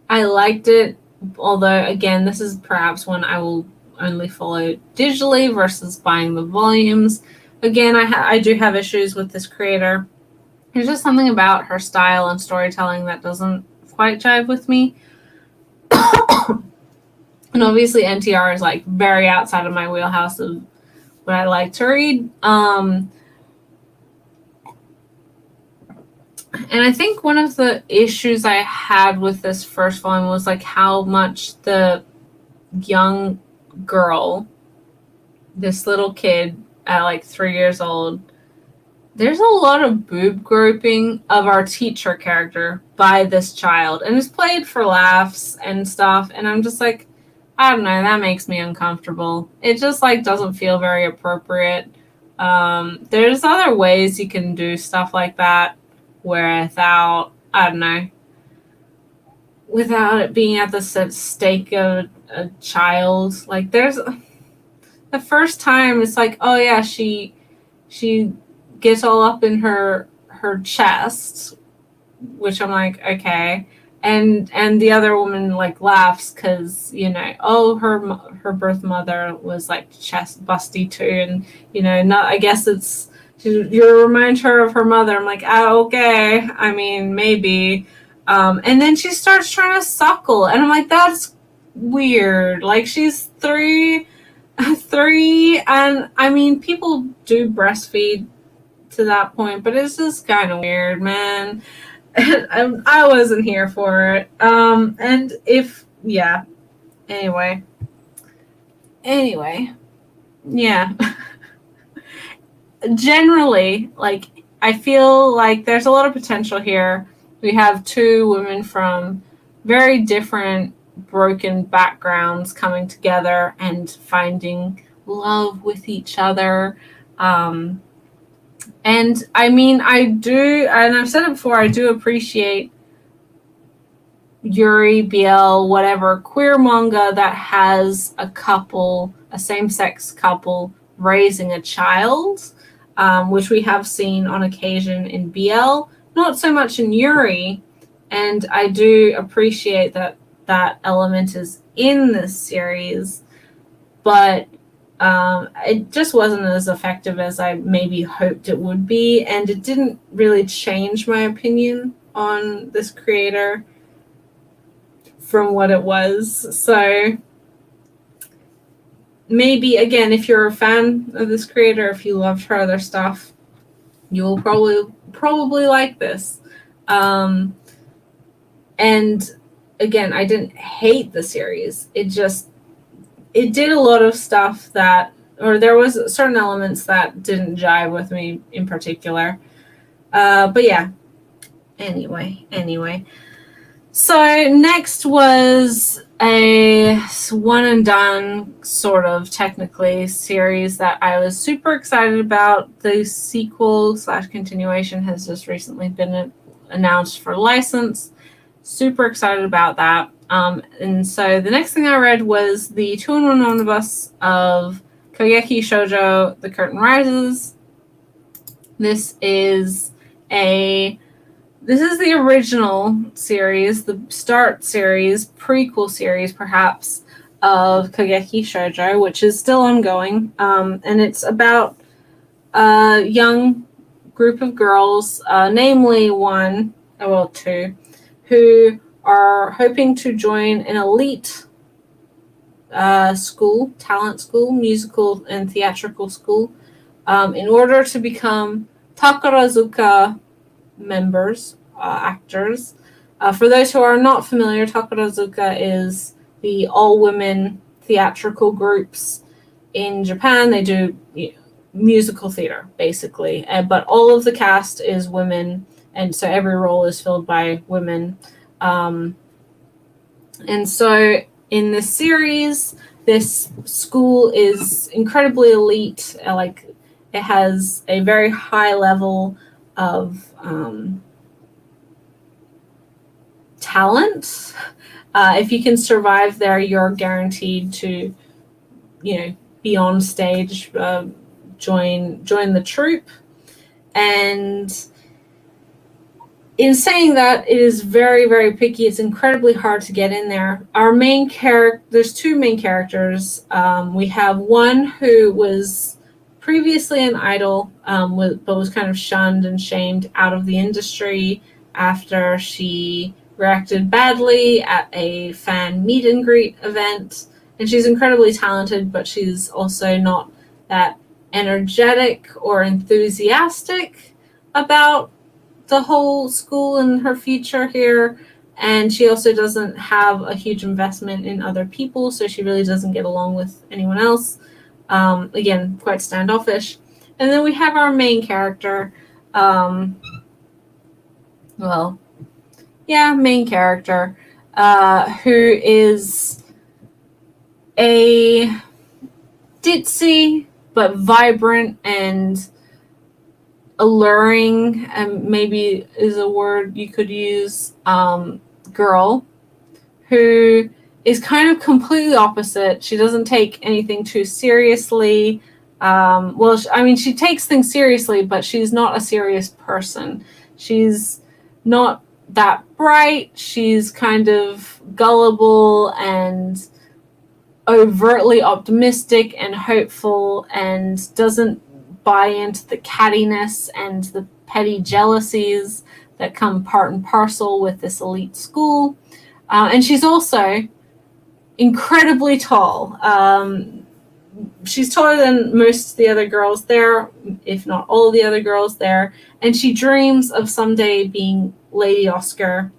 I liked it, although again, this is perhaps one I will only follow digitally versus buying the volumes. Again, I do have issues with this creator. There's just something about her style and storytelling that doesn't quite jive with me. And obviously NTR is like very outside of my wheelhouse of what I like to read. And I think one of the issues I had with this first volume was like how much the young girl, this little kid at like 3 years old, there's a lot of boob groping of our teacher character by this child, and it's played for laughs and stuff, and I'm just like, I don't know, that makes me uncomfortable. It just like doesn't feel very appropriate. There's other ways you can do stuff like that without, I don't know, without it being at the stake of a child. Like there's the first time it's like, oh yeah, she gets all up in her chest, which I'm like, okay. And the other woman like laughs because, you know, oh, her birth mother was like chest busty too, and you know, not, I guess it's, you remind her of her mother. I'm like, oh, okay, I mean, maybe. And then she starts trying to suckle, and I'm like, that's weird. Like, she's three, and I mean, people do breastfeed to that point, but it's just kind of weird, man. I wasn't here for it. And if, yeah. Anyway, yeah. Generally, like, I feel like there's a lot of potential here. We have two women from very different, broken backgrounds coming together and finding love with each other. And I mean, I do, and I've said it before, I do appreciate Yuri, BL, whatever, queer manga that has a couple, a same-sex couple, raising a child, which we have seen on occasion in BL, not so much in Yuri, and I do appreciate that that element is in this series, but it just wasn't as effective as I maybe hoped it would be, and it didn't really change my opinion on this creator from what it was. So maybe, again, if you're a fan of this creator, if you loved her other stuff, you'll probably like this. And again, I didn't hate the series. It did a lot of stuff that, or there was certain elements that didn't jive with me in particular. But yeah, anyway. So next was a one and done sort of technically series that I was super excited about. The sequel / continuation has just recently been announced for license. Super excited about that. And so the next thing I read was the 2-in-1 omnibus of Kogeki Shoujo The Curtain Rises. This is the original series, the start series, prequel series perhaps, of Kogeki Shoujo, which is still ongoing. And it's about a young group of girls, namely two, who are hoping to join an elite school, talent school, musical and theatrical school, in order to become Takarazuka members, actors. For those who are not familiar, Takarazuka is the all-women theatrical groups in Japan. They do musical theater, basically, but all of the cast is women, and so every role is filled by women. And so in this series, this school is incredibly elite. Like, it has a very high level of talent. If you can survive there, you're guaranteed to, be on stage, join the troupe. And in saying that, it is very, very picky. It's incredibly hard to get in there. There's two main characters. We have one who was previously an idol, but was kind of shunned and shamed out of the industry after she reacted badly at a fan meet and greet event. And she's incredibly talented, but she's also not that energetic or enthusiastic about the whole school and her future here. And she also doesn't have a huge investment in other people, so she really doesn't get along with anyone else. Again, quite standoffish. And then we have our main character. Main character, who is a ditzy but vibrant and alluring, and maybe is a word you could use, girl who is kind of completely opposite. She doesn't take anything too seriously. She takes things seriously, but she's not a serious person. She's not that bright. She's kind of gullible and overtly optimistic and hopeful, and doesn't buy into the cattiness and the petty jealousies that come part and parcel with this elite school. And she's also incredibly tall. She's taller than most of the other girls there, if not all of the other girls there. And she dreams of someday being Lady Oscar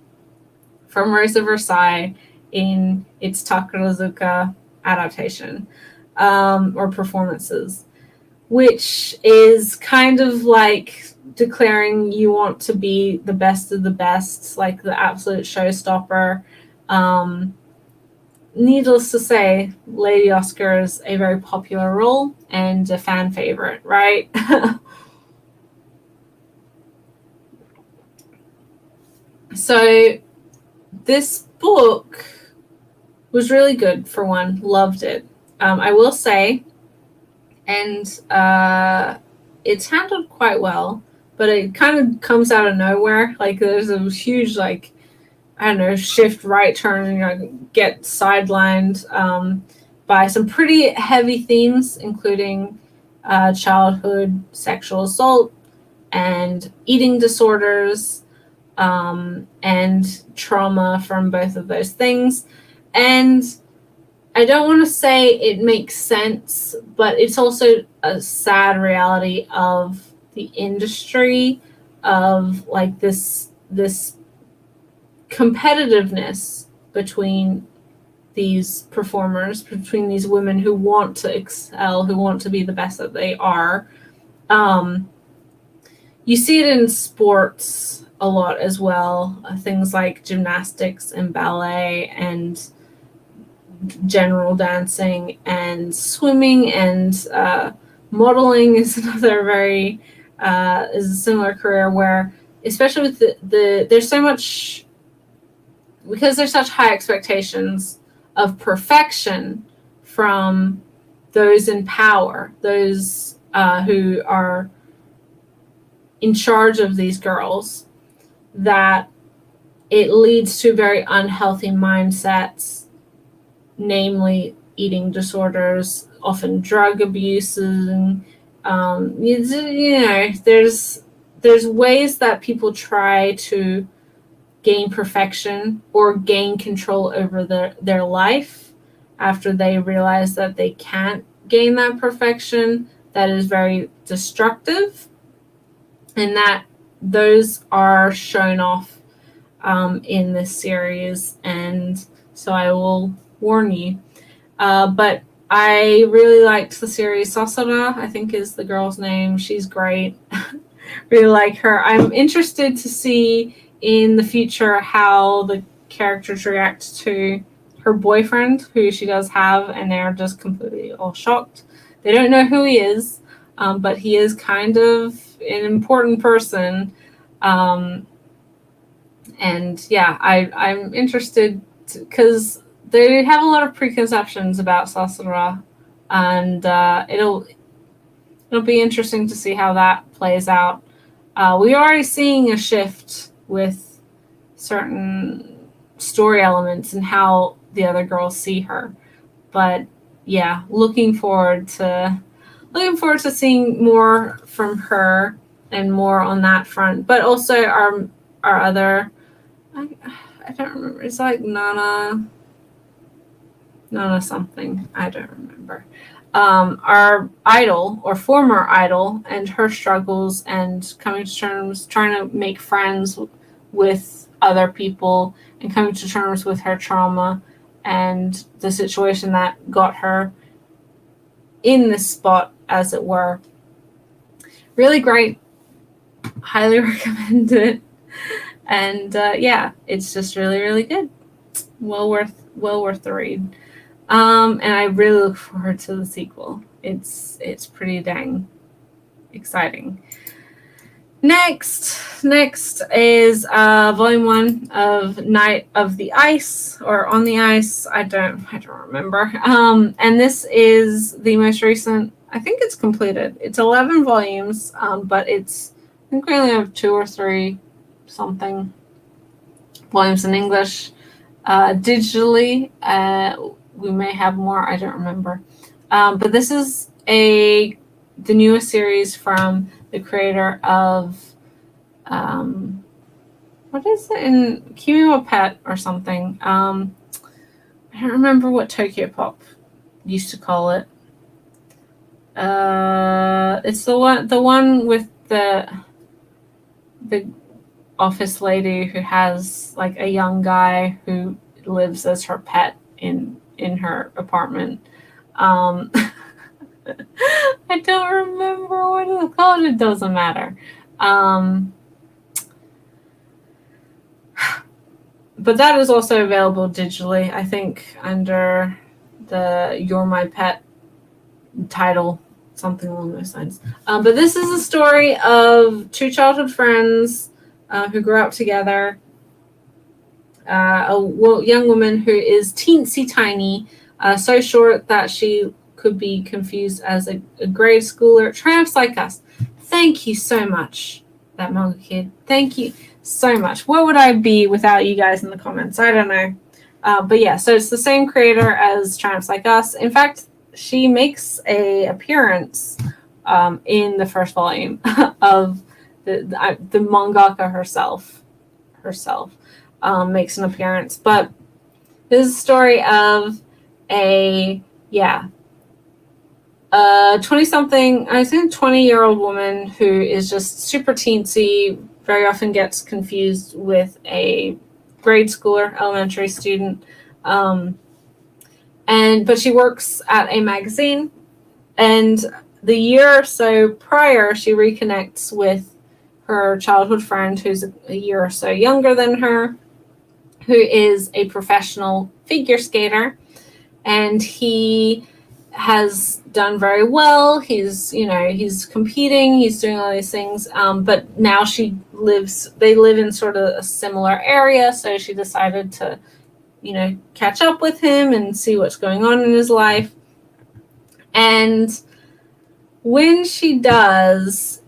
from Rose of Versailles in its Takarazuka adaptation, or performances, which is kind of like declaring you want to be the best of the best, like the absolute showstopper. Needless to say, Lady Oscar is a very popular role and a fan favorite, right? So this book was really good, for one. Loved it. I will say, and it's handled quite well, but it kind of comes out of nowhere. Like, there's a huge, like, I don't know, shift right turn, get sidelined by some pretty heavy themes, including childhood sexual assault and eating disorders, and trauma from both of those things. And I don't want to say it makes sense, but it's also a sad reality of the industry, of like this competitiveness between these performers, between these women who want to excel, who want to be the best that they are. You see it in sports a lot as well. Things like gymnastics and ballet and general dancing and swimming and modeling is another very is a similar career where, especially with the there's so much, because there's such high expectations of perfection from those in power, those who are in charge of these girls, that it leads to very unhealthy mindsets, namely eating disorders, often drug abuse, and there's ways that people try to gain perfection or gain control over their life after they realize that they can't gain that perfection, that is very destructive, and that those are shown off in this series. And so I will warn you. But I really liked the series. Sasora, I think, is the girl's name. She's great. Really like her. I'm interested to see in the future how the characters react to her boyfriend, who she does have, and they're just completely all shocked. They don't know who he is, but he is kind of an important person. And yeah, I'm interested because they have a lot of preconceptions about Sasora, and it'll be interesting to see how that plays out. We're already seeing a shift with certain story elements and how the other girls see her, but yeah, looking forward to seeing more from her and more on that front. But also our other, I don't remember, it's like Nana something, I don't remember. Our idol, or former idol, and her struggles and coming to terms, trying to make friends with other people and coming to terms with her trauma and the situation that got her in this spot, as it were. Really great. Highly recommend it. And yeah, it's just really, really good. Well worth the read. And I really look forward to the sequel. It's pretty dang exciting. Next is volume 1 of Night of the Ice, or On the Ice. I don't remember. And this is the most recent. I think it's completed. It's 11 volumes, but I think we only have 2 or 3 something volumes in English. Digitally, we may have more. I don't remember. But this is the newest series from the creator of what is it in Kimi wa Pet or something. I don't remember what Tokyo Pop used to call it. It's the one with the office lady who has like a young guy who lives as her pet in her apartment. I don't remember what it's called. It doesn't matter. But that is also available digitally, I think, under the You're My Pet title, something along those lines. But this is a story of 2 childhood friends who grew up together. A young woman who is teensy tiny, so short that she could be confused as a grade schooler, triumphs like us. Thank you so much, that manga kid. Thank you so much. What would I be without you guys in the comments? I don't know. But yeah, so it's the same creator as Triumphs Like Us. In fact, she makes a appearance in the first volume of the mangaka herself makes an appearance. But this is a story of a 20-something, I think 20-year-old woman who is just super teensy, very often gets confused with a grade schooler, elementary student. But she works at a magazine, and the year or so prior, she reconnects with her childhood friend who's a year or so younger than her, who is a professional figure skater, and he has done very well. He's competing, he's doing all these things, but now they live in sort of a similar area, so she decided to catch up with him and see what's going on in his life. And when she does,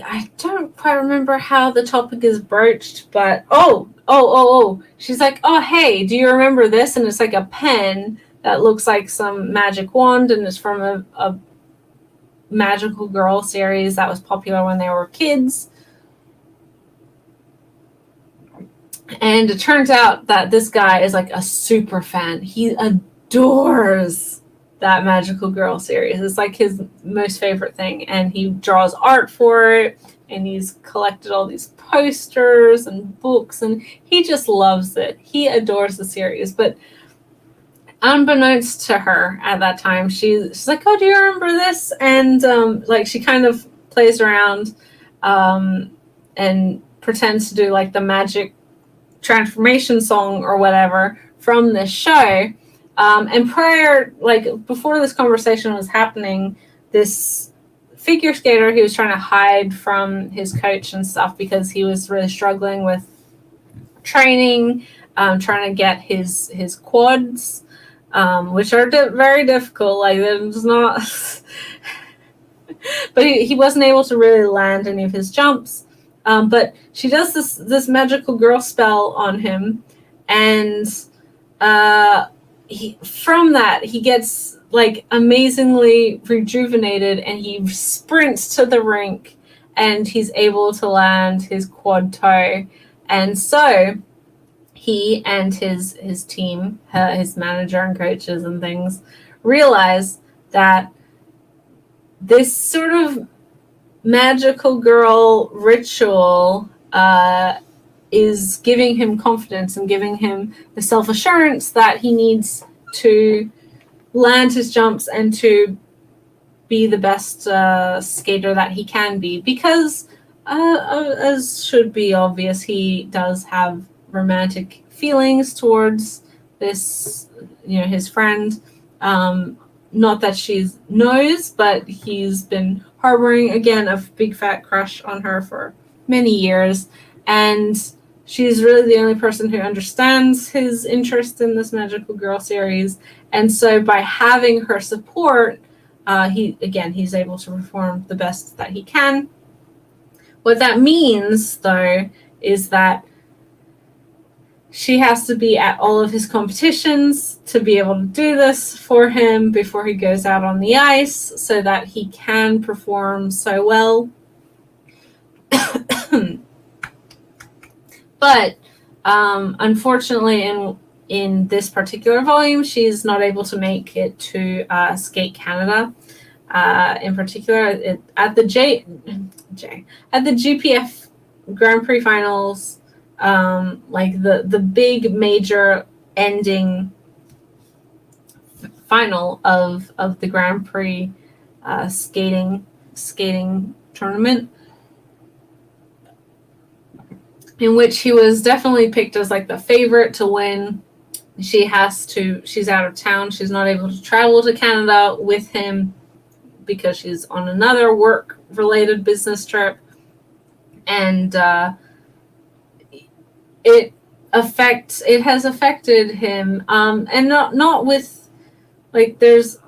I don't quite remember how the topic is broached, but she's like, oh, hey, do you remember this? And it's like a pen that looks like some magic wand, and it's from a magical girl series that was popular when they were kids. And it turns out that this guy is like a super fan. He adores that magical girl series. It's like his most favorite thing, and he draws art for it, and he's collected all these posters and books, and he just loves it. He adores the series. But unbeknownst to her at that time, she's like, oh, do you remember this? And she kind of plays around and pretends to do like the magic transformation song or whatever from this show. And before this conversation was happening, this figure skater, he was trying to hide from his coach and stuff because he was really struggling with training, trying to get his quads, which are very difficult. Like, there's not but he wasn't able to really land any of his jumps. But she does this magical girl spell on him, and from that he gets like amazingly rejuvenated, and he sprints to the rink, and he's able to land his quad toe. And so he and his team, his manager and coaches and things, realize that this sort of magical girl ritual is giving him confidence and giving him the self-assurance that he needs to land his jumps and to be the best skater that he can be, because as should be obvious, he does have romantic feelings towards this, his friend. Not that she knows, but he's been harboring, again, a big fat crush on her for many years, and she's really the only person who understands his interest in this magical girl series. And so by having her support, he's able to perform the best that he can. What that means, though, is that she has to be at all of his competitions to be able to do this for him before he goes out on the ice, so that he can perform so well. But unfortunately, in this particular volume, she's not able to make it to Skate Canada. In particular, at the GPF Grand Prix finals, like the big major ending final of the Grand Prix skating tournament, in which he was definitely picked as like the favorite to win. She's out of town. She's not able to travel to Canada with him because she's on another work-related business trip. And it has affected him. And not with, like, like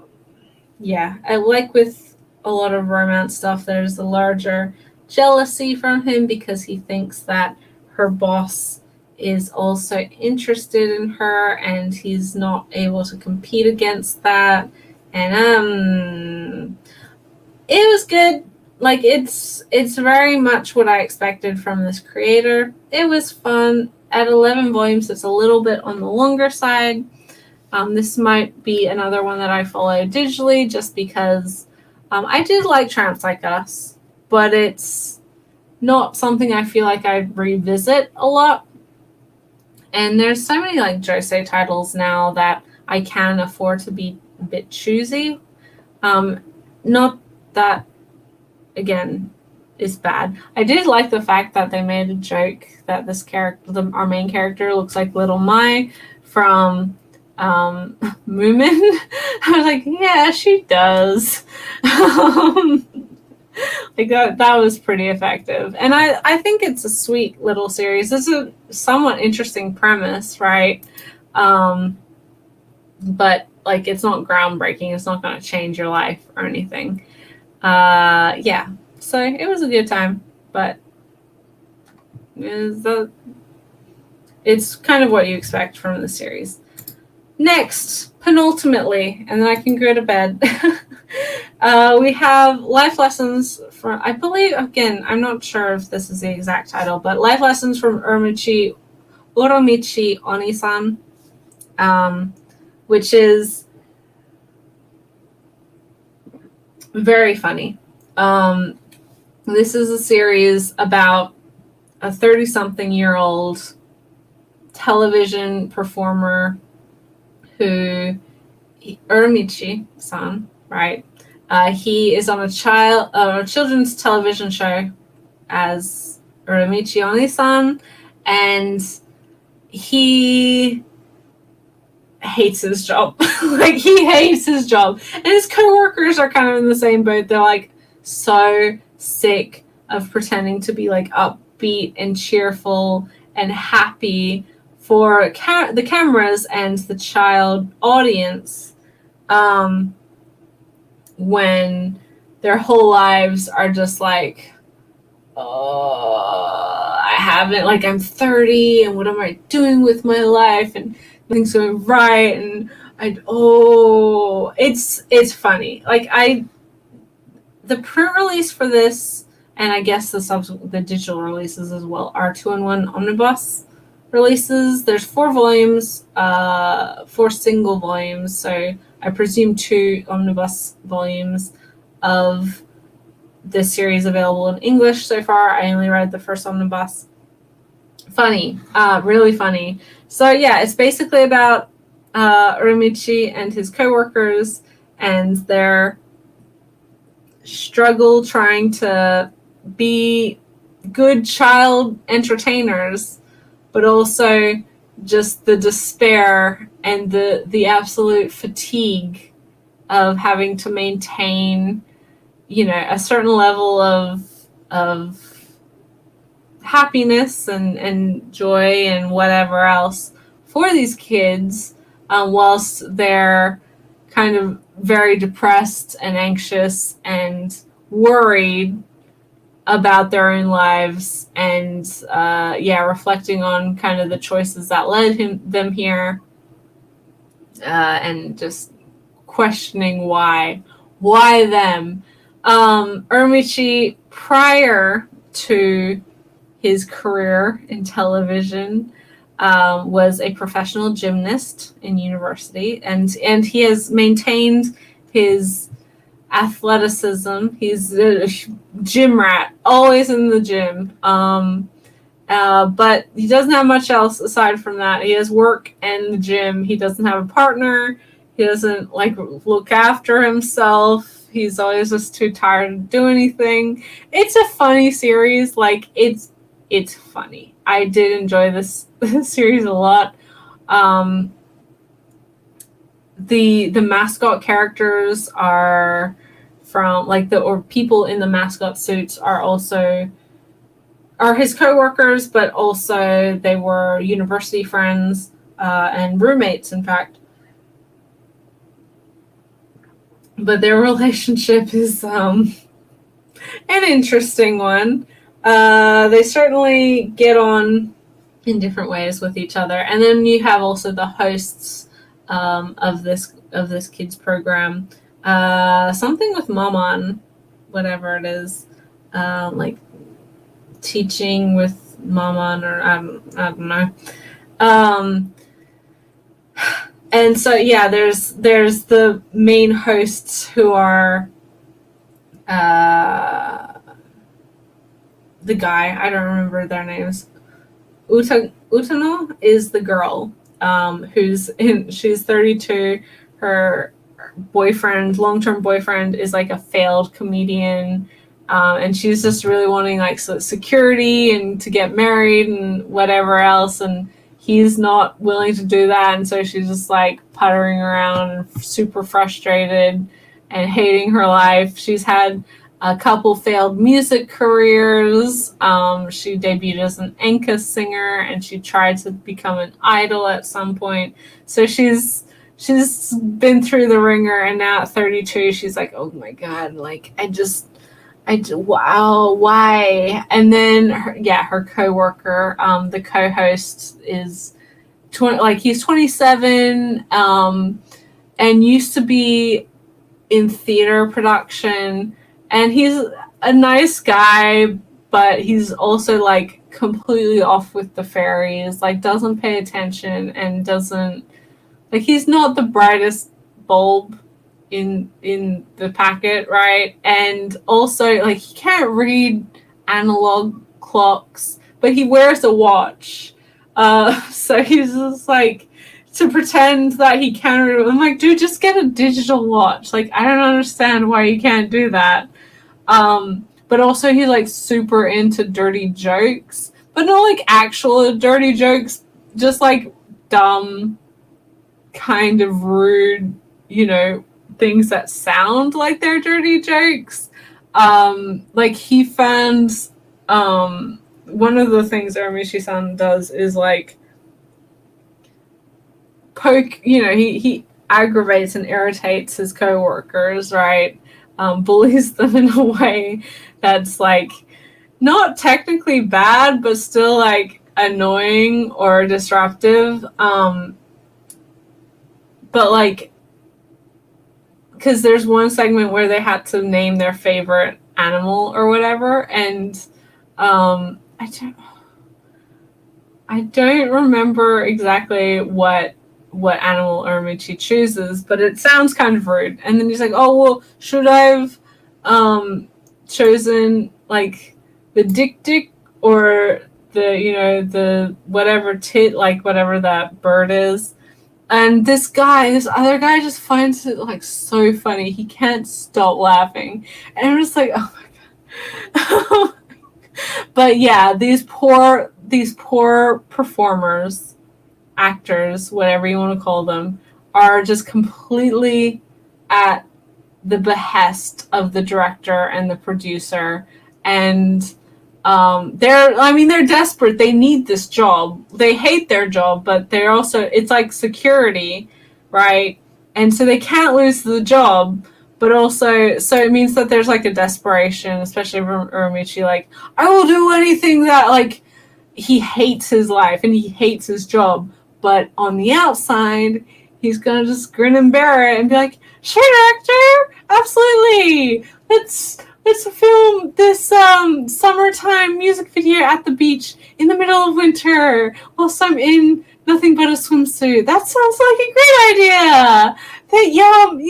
with a lot of romance stuff, there's a larger jealousy from him because he thinks that her boss is also interested in her, and he's not able to compete against that. And it was good. Like, it's very much what I expected from this creator. It was fun. At 11 volumes, it's a little bit on the longer side. This might be another one that I follow digitally, just because I did like Tramps Like Us, but it's not something I feel like I'd revisit a lot. And there's so many like josei titles now that I can afford to be a bit choosy. Not that, again, is bad. I did like the fact that they made a joke that this character, our main character, looks like Little Mai from Moomin. I was like, yeah, she does. Like that was pretty effective. And I think it's a sweet little series. It's a somewhat interesting premise, right? But like, it's not groundbreaking. It's not going to change your life or anything. Yeah. So it was a good time, but it's kind of what you expect from the series. Next, penultimately, and then I can go to bed. We have Life Lessons from, I believe, again, I'm not sure if this is the exact title, but Life Lessons from Uromichi Onisan, which is very funny. This is a series about a 30-something-year-old television performer who, Uromichi-san, right? He is on a children's television show as Uromichi Onisan, and he hates his job. Like, he hates his job. And his coworkers are kind of in the same boat. They're like so sick of pretending to be like upbeat and cheerful and happy for the cameras and the child audience, when their whole lives are just like, oh, I'm 30 and what am I doing with my life, and nothing's going right, and it's funny. Like, the print release for this, and I guess the digital releases as well, are 2-in-1 omnibus releases. There's 4 volumes, 4 single volumes, so I presume 2 omnibus volumes of this series available in English so far. I only read the first omnibus. Funny, really funny. So yeah, it's basically about Uramichi and his coworkers and their struggle trying to be good child entertainers, but also just the despair and the absolute fatigue of having to maintain, a certain level of happiness and joy and whatever else for these kids, whilst they're kind of very depressed and anxious and worried about their own lives, and reflecting on kind of the choices that led them here, and just questioning why them. Uramichi, prior to his career in television, was a professional gymnast in university, and he has maintained his athleticism. He's a gym rat, always in the gym. But he doesn't have much else aside from that. He has work and the gym. He doesn't have a partner. He doesn't look after himself. He's always just too tired to do anything. It's a funny series. It's funny. I did enjoy this series a lot. The mascot characters are from or people in the mascot suits are his co-workers, but also they were university friends, and roommates, in fact. But their relationship is an interesting one. They certainly get on in different ways with each other, and then you have also the hosts of this kids program, something with Maman, whatever it is, teaching with Maman, or I don't know. And so yeah, there's the main hosts who are the guy, I don't remember their names. Utano is the girl, she's 32. Her long-term boyfriend is a failed comedian, and she's just really wanting security and to get married and whatever else, and he's not willing to do that, and so she's just puttering around and super frustrated and hating her life. She's had a couple failed music careers. She debuted as an enka singer, and she tried to become an idol at some point. So she's been through the ringer, and now at 32, she's like, oh my god, wow, why? And then her coworker, the co-host, is 20, he's 27, and used to be in theater production, and he's a nice guy, but he's also completely off with the fairies, doesn't pay attention, and doesn't he's not the brightest bulb in the packet, right? And also he can't read analog clocks, but he wears a watch, so he's just to pretend that he can read. I'm like, dude, just get a digital watch. I don't understand why you can't do that. But also he's super into dirty jokes, but not actual dirty jokes, just dumb, kind of rude, things that sound like they're dirty jokes. He found, one of the things Uramichi-san does is poke, he aggravates and irritates his coworkers, right? Bullies them in a way that's not technically bad, but still annoying or disruptive. But because there's one segment where they had to name their favorite animal or whatever, and I don't remember exactly what animal Uramichi chooses, but it sounds kind of rude. And then he's like, oh, well, should I have chosen the dick or the whatever whatever that bird is. And this other guy just finds it like so funny. He can't stop laughing. And I'm just like, oh my god. But yeah, these poor performers, actors, whatever you want to call them, are just completely at the behest of the director and the producer. And they're desperate. They need this job. They hate their job, but they're also, it's like security, right? And so they can't lose the job, but also, so it means that there's like a desperation, especially from Uramichi, like, I will do anything that, like, he hates his life and he hates his job, but on the outside, he's gonna just grin and bear it and be like, sure, director, absolutely, let's film this summertime music video at the beach in the middle of winter whilst I'm in nothing but a swimsuit. That sounds like a great idea. That yum.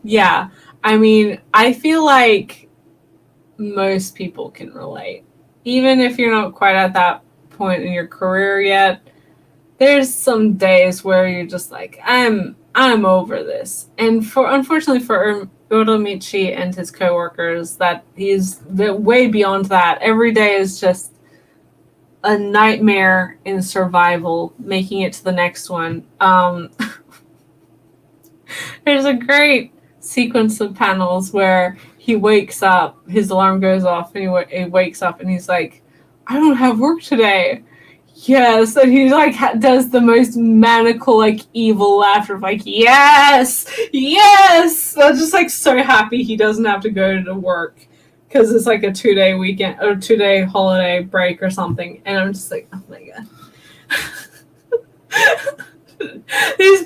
Yeah. I mean, I feel like most people can relate. Even if you're not quite at that point in your career yet, there's some days where you're just like, I'm over this. And unfortunately for Uramichi and his coworkers, that he's way beyond that. Every day is just a nightmare in survival, making it to the next one. There's a great sequence of panels where he wakes up, his alarm goes off, and he wakes up and he's like, I don't have work today. Yes, and he like does the most maniacal, like, evil laughter of like, yes, I'm just like so happy he doesn't have to go to work because it's like a 2-day weekend or 2-day holiday break or something, and I'm just like, oh my god. these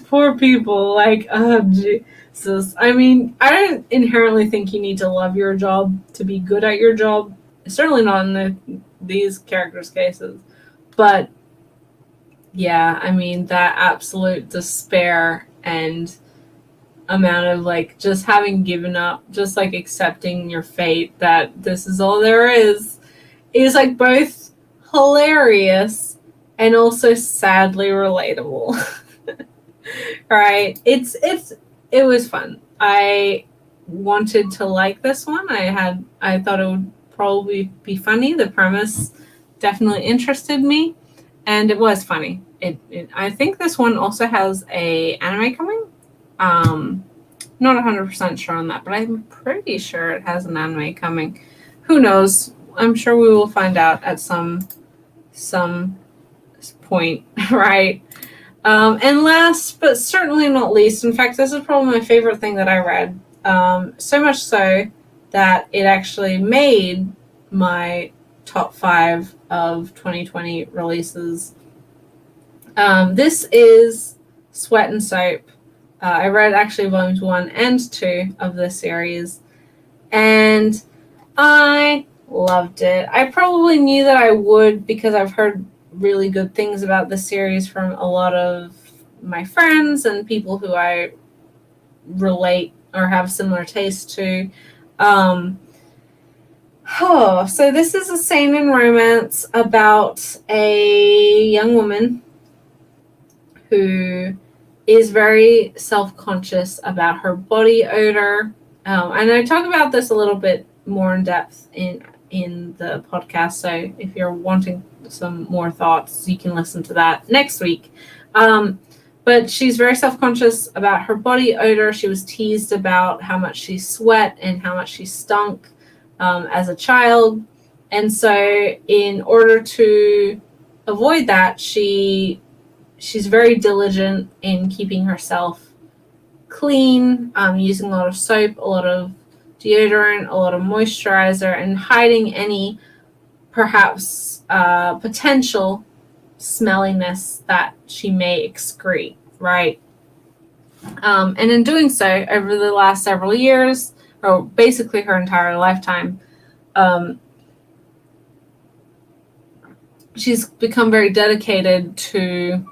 poor people, like, oh Jesus. I mean, I don't inherently think you need to love your job to be good at your job. Certainly not in these characters' cases. But yeah, I mean, that absolute despair and amount of like just having given up, just like accepting your fate that this is all there is like both hilarious and also sadly relatable. Right? It was fun. I wanted to like this one. I thought it would probably be funny. The premise definitely interested me, and it was funny. I think this one also has a anime coming. Not 100% sure on that, but I'm pretty sure it has an anime coming. Who knows? I'm sure we will find out at some point, right? And last but certainly not least, in fact, this is probably my favorite thing that I read. So much so that it actually made my top 5 of 2020 releases. This is Sweat and Soap. I read actually volumes 1 and 2 of this series, and I loved it. I probably knew that I would because I've heard really good things about the series from a lot of my friends and people who I relate or have similar tastes to. So this is a seinen romance about a young woman who is very self-conscious about her body odor. And I talk about this a little bit more in depth in the podcast. So if you're wanting some more thoughts, you can listen to that next week. But she's very self-conscious about her body odor. She was teased about how much she sweat and how much she stunk as a child. And so in order to avoid that, she's very diligent in keeping herself clean, using a lot of soap, a lot of deodorant, a lot of moisturizer, and hiding any perhaps potential smelliness that she may excrete, right? And in doing so, over the last several years, or basically her entire lifetime, she's become very dedicated to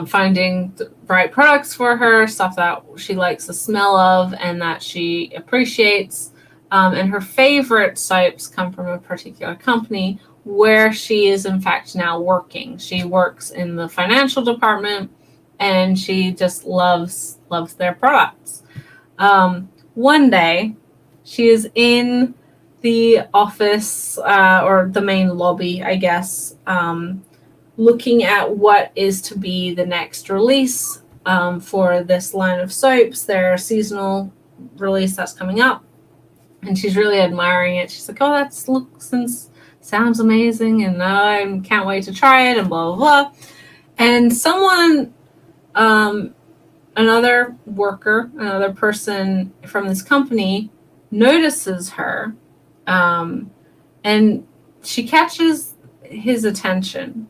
finding the right products for her, stuff that she likes the smell of and that she appreciates. And her favorite soaps come from a particular company where she is in fact now working. She works in the financial department and she just loves their products. One day, she is in the office or the main lobby, I guess, looking at what is to be the next release for this line of soaps, their seasonal release that's coming up. And she's really admiring it. She's like, oh, that looks and sounds amazing, and I can't wait to try it, and blah, blah, blah. And someone, another worker, another person from this company notices her, and she catches his attention.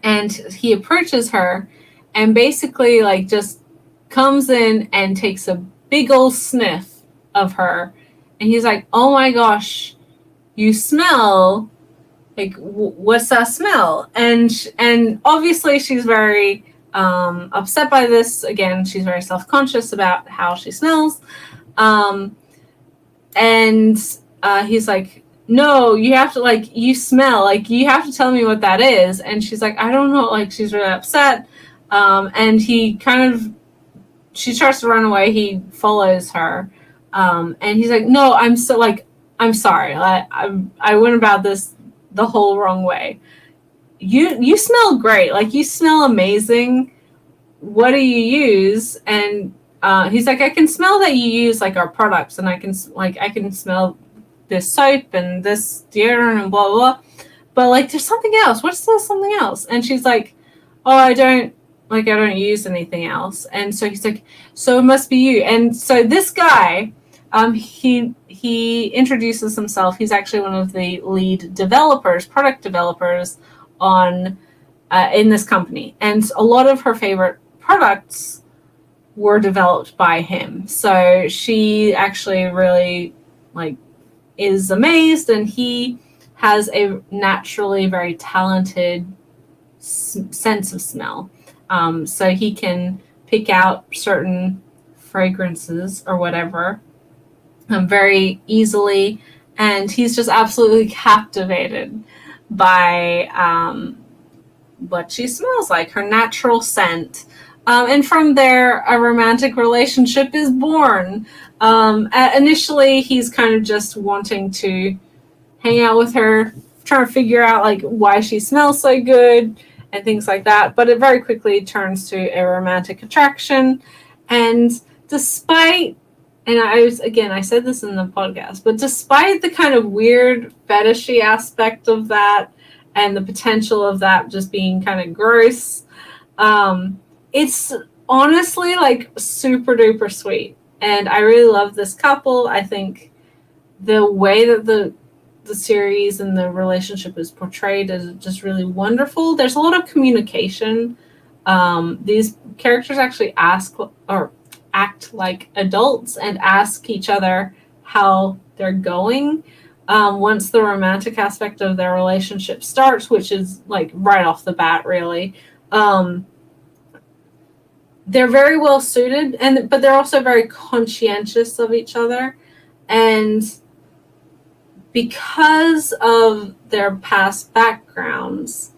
And he approaches her and basically like just comes in and takes a big old sniff of her. And he's like, oh my gosh, you smell like, what's that smell? And obviously she's very upset by this. Again, she's very self-conscious about how she smells. And he's like, no, you have to, like, you smell, like, you have to tell me what that is. And she's like, I don't know, like, she's really upset. And he kind of, she starts to run away. He follows her. And he's like, no, I'm sorry. I went about this the whole wrong way. You smell great. Like, you smell amazing. What do you use? And he's like, I can smell that you use, like, our products. And I can smell this soap and this deodorant and blah, blah, blah. But, like, there's something else. What's this something else? And she's like, oh, I don't use anything else. And so he's like, so it must be you. And so this guy, he introduces himself. He's actually one of the lead developers, product developers on in this company. And a lot of her favorite products were developed by him. So she actually really, like, is amazed, and he has a naturally very talented sense of smell. So he can pick out certain fragrances or whatever very easily, and he's just absolutely captivated by what she smells like, her natural scent. And from there, a romantic relationship is born. Initially, he's kind of just wanting to hang out with her, trying to figure out, like, why she smells so good and things like that. But it very quickly turns to a romantic attraction. And despite, and I said this in the podcast, but despite the kind of weird fetishy aspect of that and the potential of that just being kind of gross, it's honestly, like, super duper sweet. And I really love this couple. I think the way that the series and the relationship is portrayed is just really wonderful. There's a lot of communication. These characters actually act like adults and ask each other how they're going. Once the romantic aspect of their relationship starts, which is, like, right off the bat, really, they're very well suited, but they're also very conscientious of each other. And because of their past backgrounds,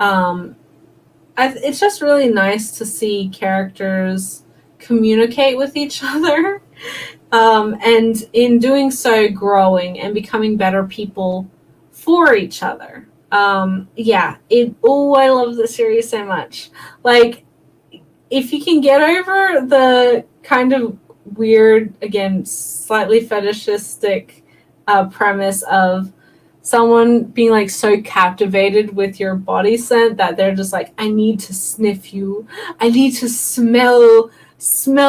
it's just really nice to see characters communicate with each other, and in doing so, growing and becoming better people for each other. I love the series so much. Like, if you can get over the kind of weird, again, slightly fetishistic premise of someone being, like, so captivated with your body scent that they're just like, I need to sniff you. I need to smell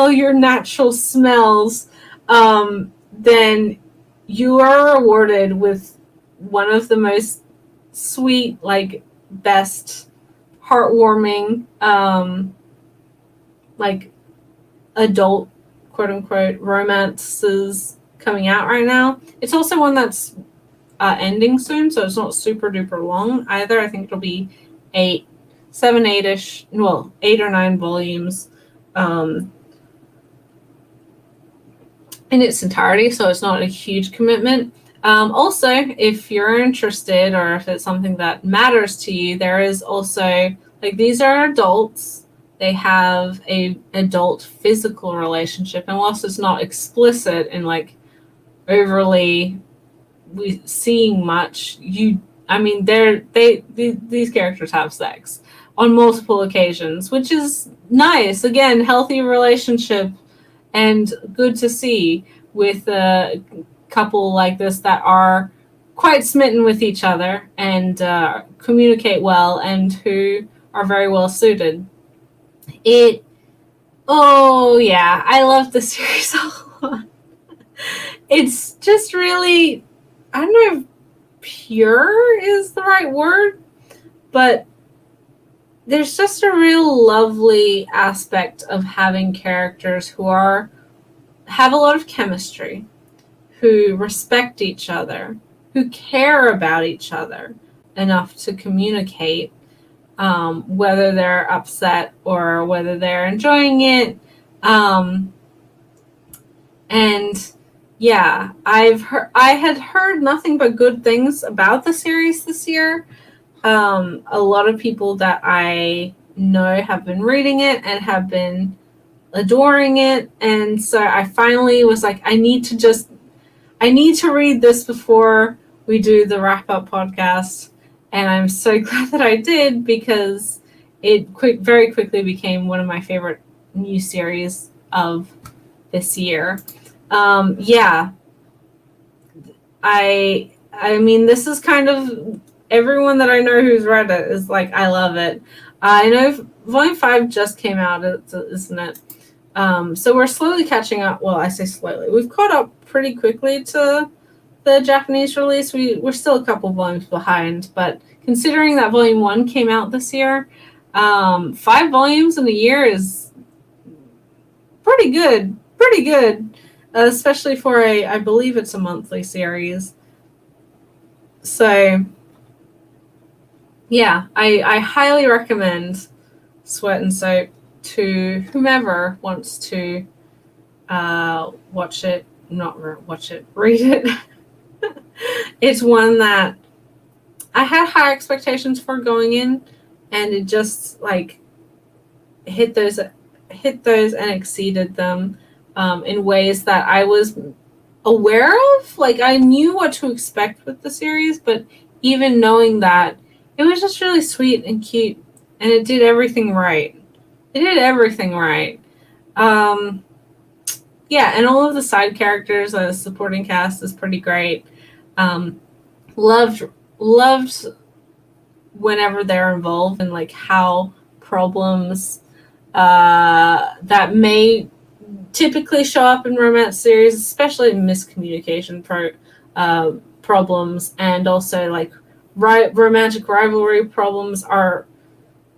your natural smells. Then you are rewarded with one of the most sweet, like, best, heartwarming, like, adult, quote unquote, romances coming out right now. It's also one that's ending soon, so it's not super duper long either. I think it'll be 8 8-ish, well, 8 or 9 volumes in its entirety, so it's not a huge commitment. Also, if you're interested or if it's something that matters to you, there is also, like, these are adults. They have a adult physical relationship, and whilst it's not explicit and like overly seeing much, these characters have sex on multiple occasions, which is nice. Again, healthy relationship and good to see with a couple like this that are quite smitten with each other and communicate well and who are very well suited. I love the series a lot. It's just really, I don't know if pure is the right word, but there's just a real lovely aspect of having characters who have a lot of chemistry, who respect each other, who care about each other enough to communicate, whether they're upset or whether they're enjoying it. And yeah, I had heard nothing but good things about the series this year. A lot of people that I know have been reading it and have been adoring it, and so I finally was like, I need to read this before we do the wrap up podcast, and I'm so glad that I did, because it very quickly became one of my favorite new series of this year. I mean, this is kind of, everyone that I know who's read it is like, I love it. I know Volume 5 just came out, isn't it? So we're slowly catching up. Well, I say slowly. We've caught up pretty quickly to the Japanese release. We're still a couple volumes behind, but considering that Volume 1 came out this year, 5 volumes in a year is pretty good. Pretty good. Especially for I believe it's a monthly series. So, yeah, I highly recommend Sweat and Soap to whomever wants to read it. It's one that I had high expectations for going in, and it just like hit those and exceeded them in ways that I was aware of. Like, I knew what to expect with the series, but even knowing that, it was just really sweet and cute, and it did everything right. Yeah, and all of the side characters, the supporting cast is pretty great. Loved whenever they're involved, and like how problems that may typically show up in romance series, especially miscommunication problems, and also like romantic rivalry problems, are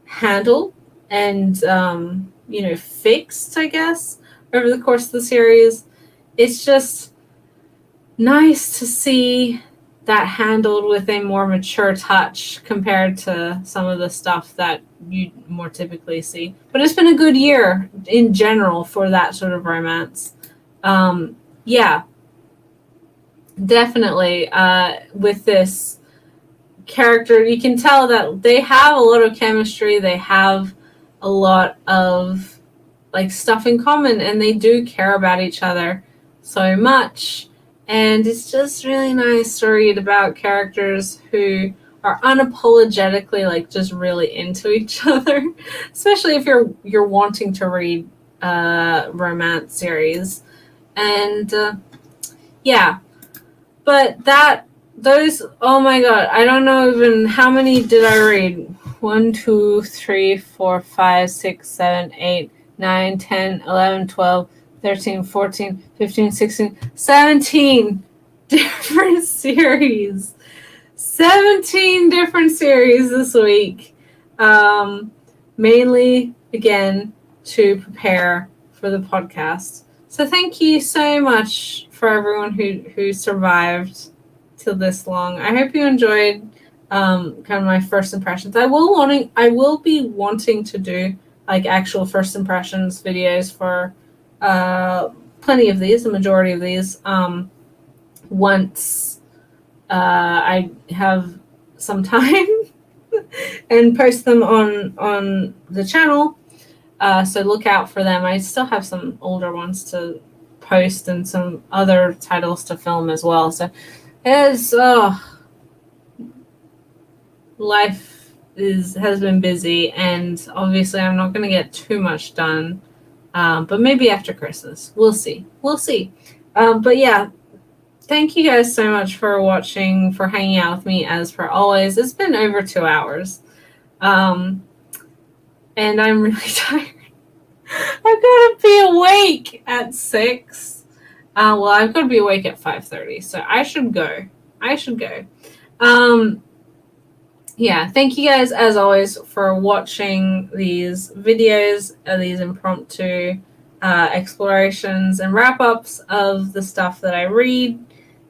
handled and fixed, I guess, over the course of the series. It's just nice to see that handled with a more mature touch compared to some of the stuff that you more typically see. But it's been a good year in general for that sort of romance. Yeah, definitely. With this character, you can tell that they have a lot of chemistry. They have a lot of like stuff in common, and they do care about each other so much. And it's just really nice to read about characters who are unapologetically like just really into each other, especially if you're wanting to read romance series. And yeah, but those, oh my god, I don't know even how many did I read. 1, 2, 3, 4, 5, 6, 7, 8, 9, 10, 11, 12, 13, 14, 15, 16, 17 different series. 17 different series this week. Mainly, again, to prepare for the podcast. So thank you so much for everyone who survived till this long. I hope you enjoyed kind of my first impressions. I will be wanting to do like actual first impressions videos for plenty of these, the majority of these, once I have some time and post them on the channel. So look out for them. I still have some older ones to post and some other titles to film as well. So it's life has been busy, and obviously I'm not going to get too much done. But maybe after Christmas, we'll see. But yeah, thank you guys so much for watching, for hanging out with me as per always. It's been over 2 hours. And I'm really tired. I've got to be awake at 6. Well, I've got to be awake at 5:30, so I should go. Yeah, thank you guys as always for watching these videos, these impromptu explorations and wrap-ups of the stuff that I read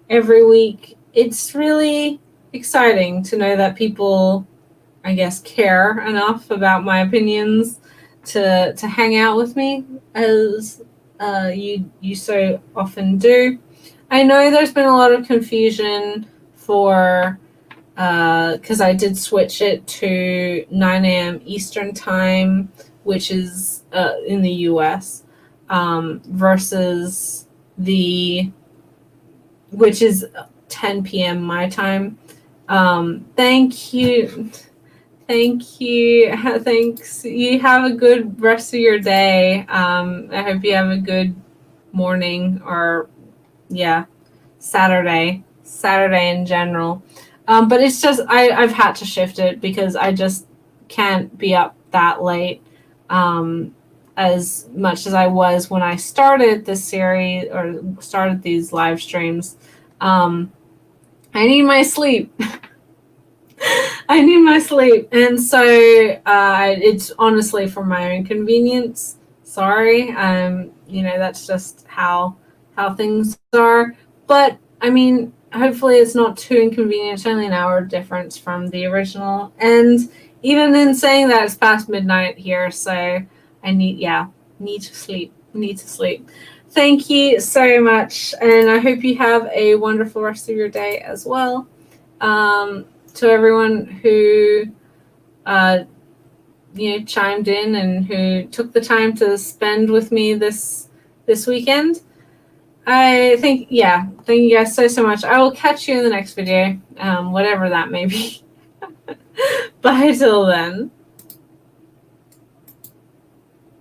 every week. It's really exciting to know that people, I guess, care enough about my opinions to hang out with me as you so often do. I know there's been a lot of confusion for because I did switch it to 9 a.m. Eastern time, which is in the US, versus which is 10 p.m. my time. Thank you. Thanks. You have a good rest of your day. I hope you have a good morning or, yeah, Saturday in general. But it's just, I've had to shift it because I just can't be up that late as much as I was when I started this series or started these live streams. I need my sleep. And so it's honestly for my own convenience. Sorry. That's just how things are. But I mean, hopefully it's not too inconvenient. It's only an hour difference from the original. And even in saying that, it's past midnight here, so I need to sleep. Thank you so much, and I hope you have a wonderful rest of your day as well. To everyone who chimed in and who took the time to spend with me this weekend. Thank you guys so much. I will catch you in the next video, whatever that may be. Bye till then.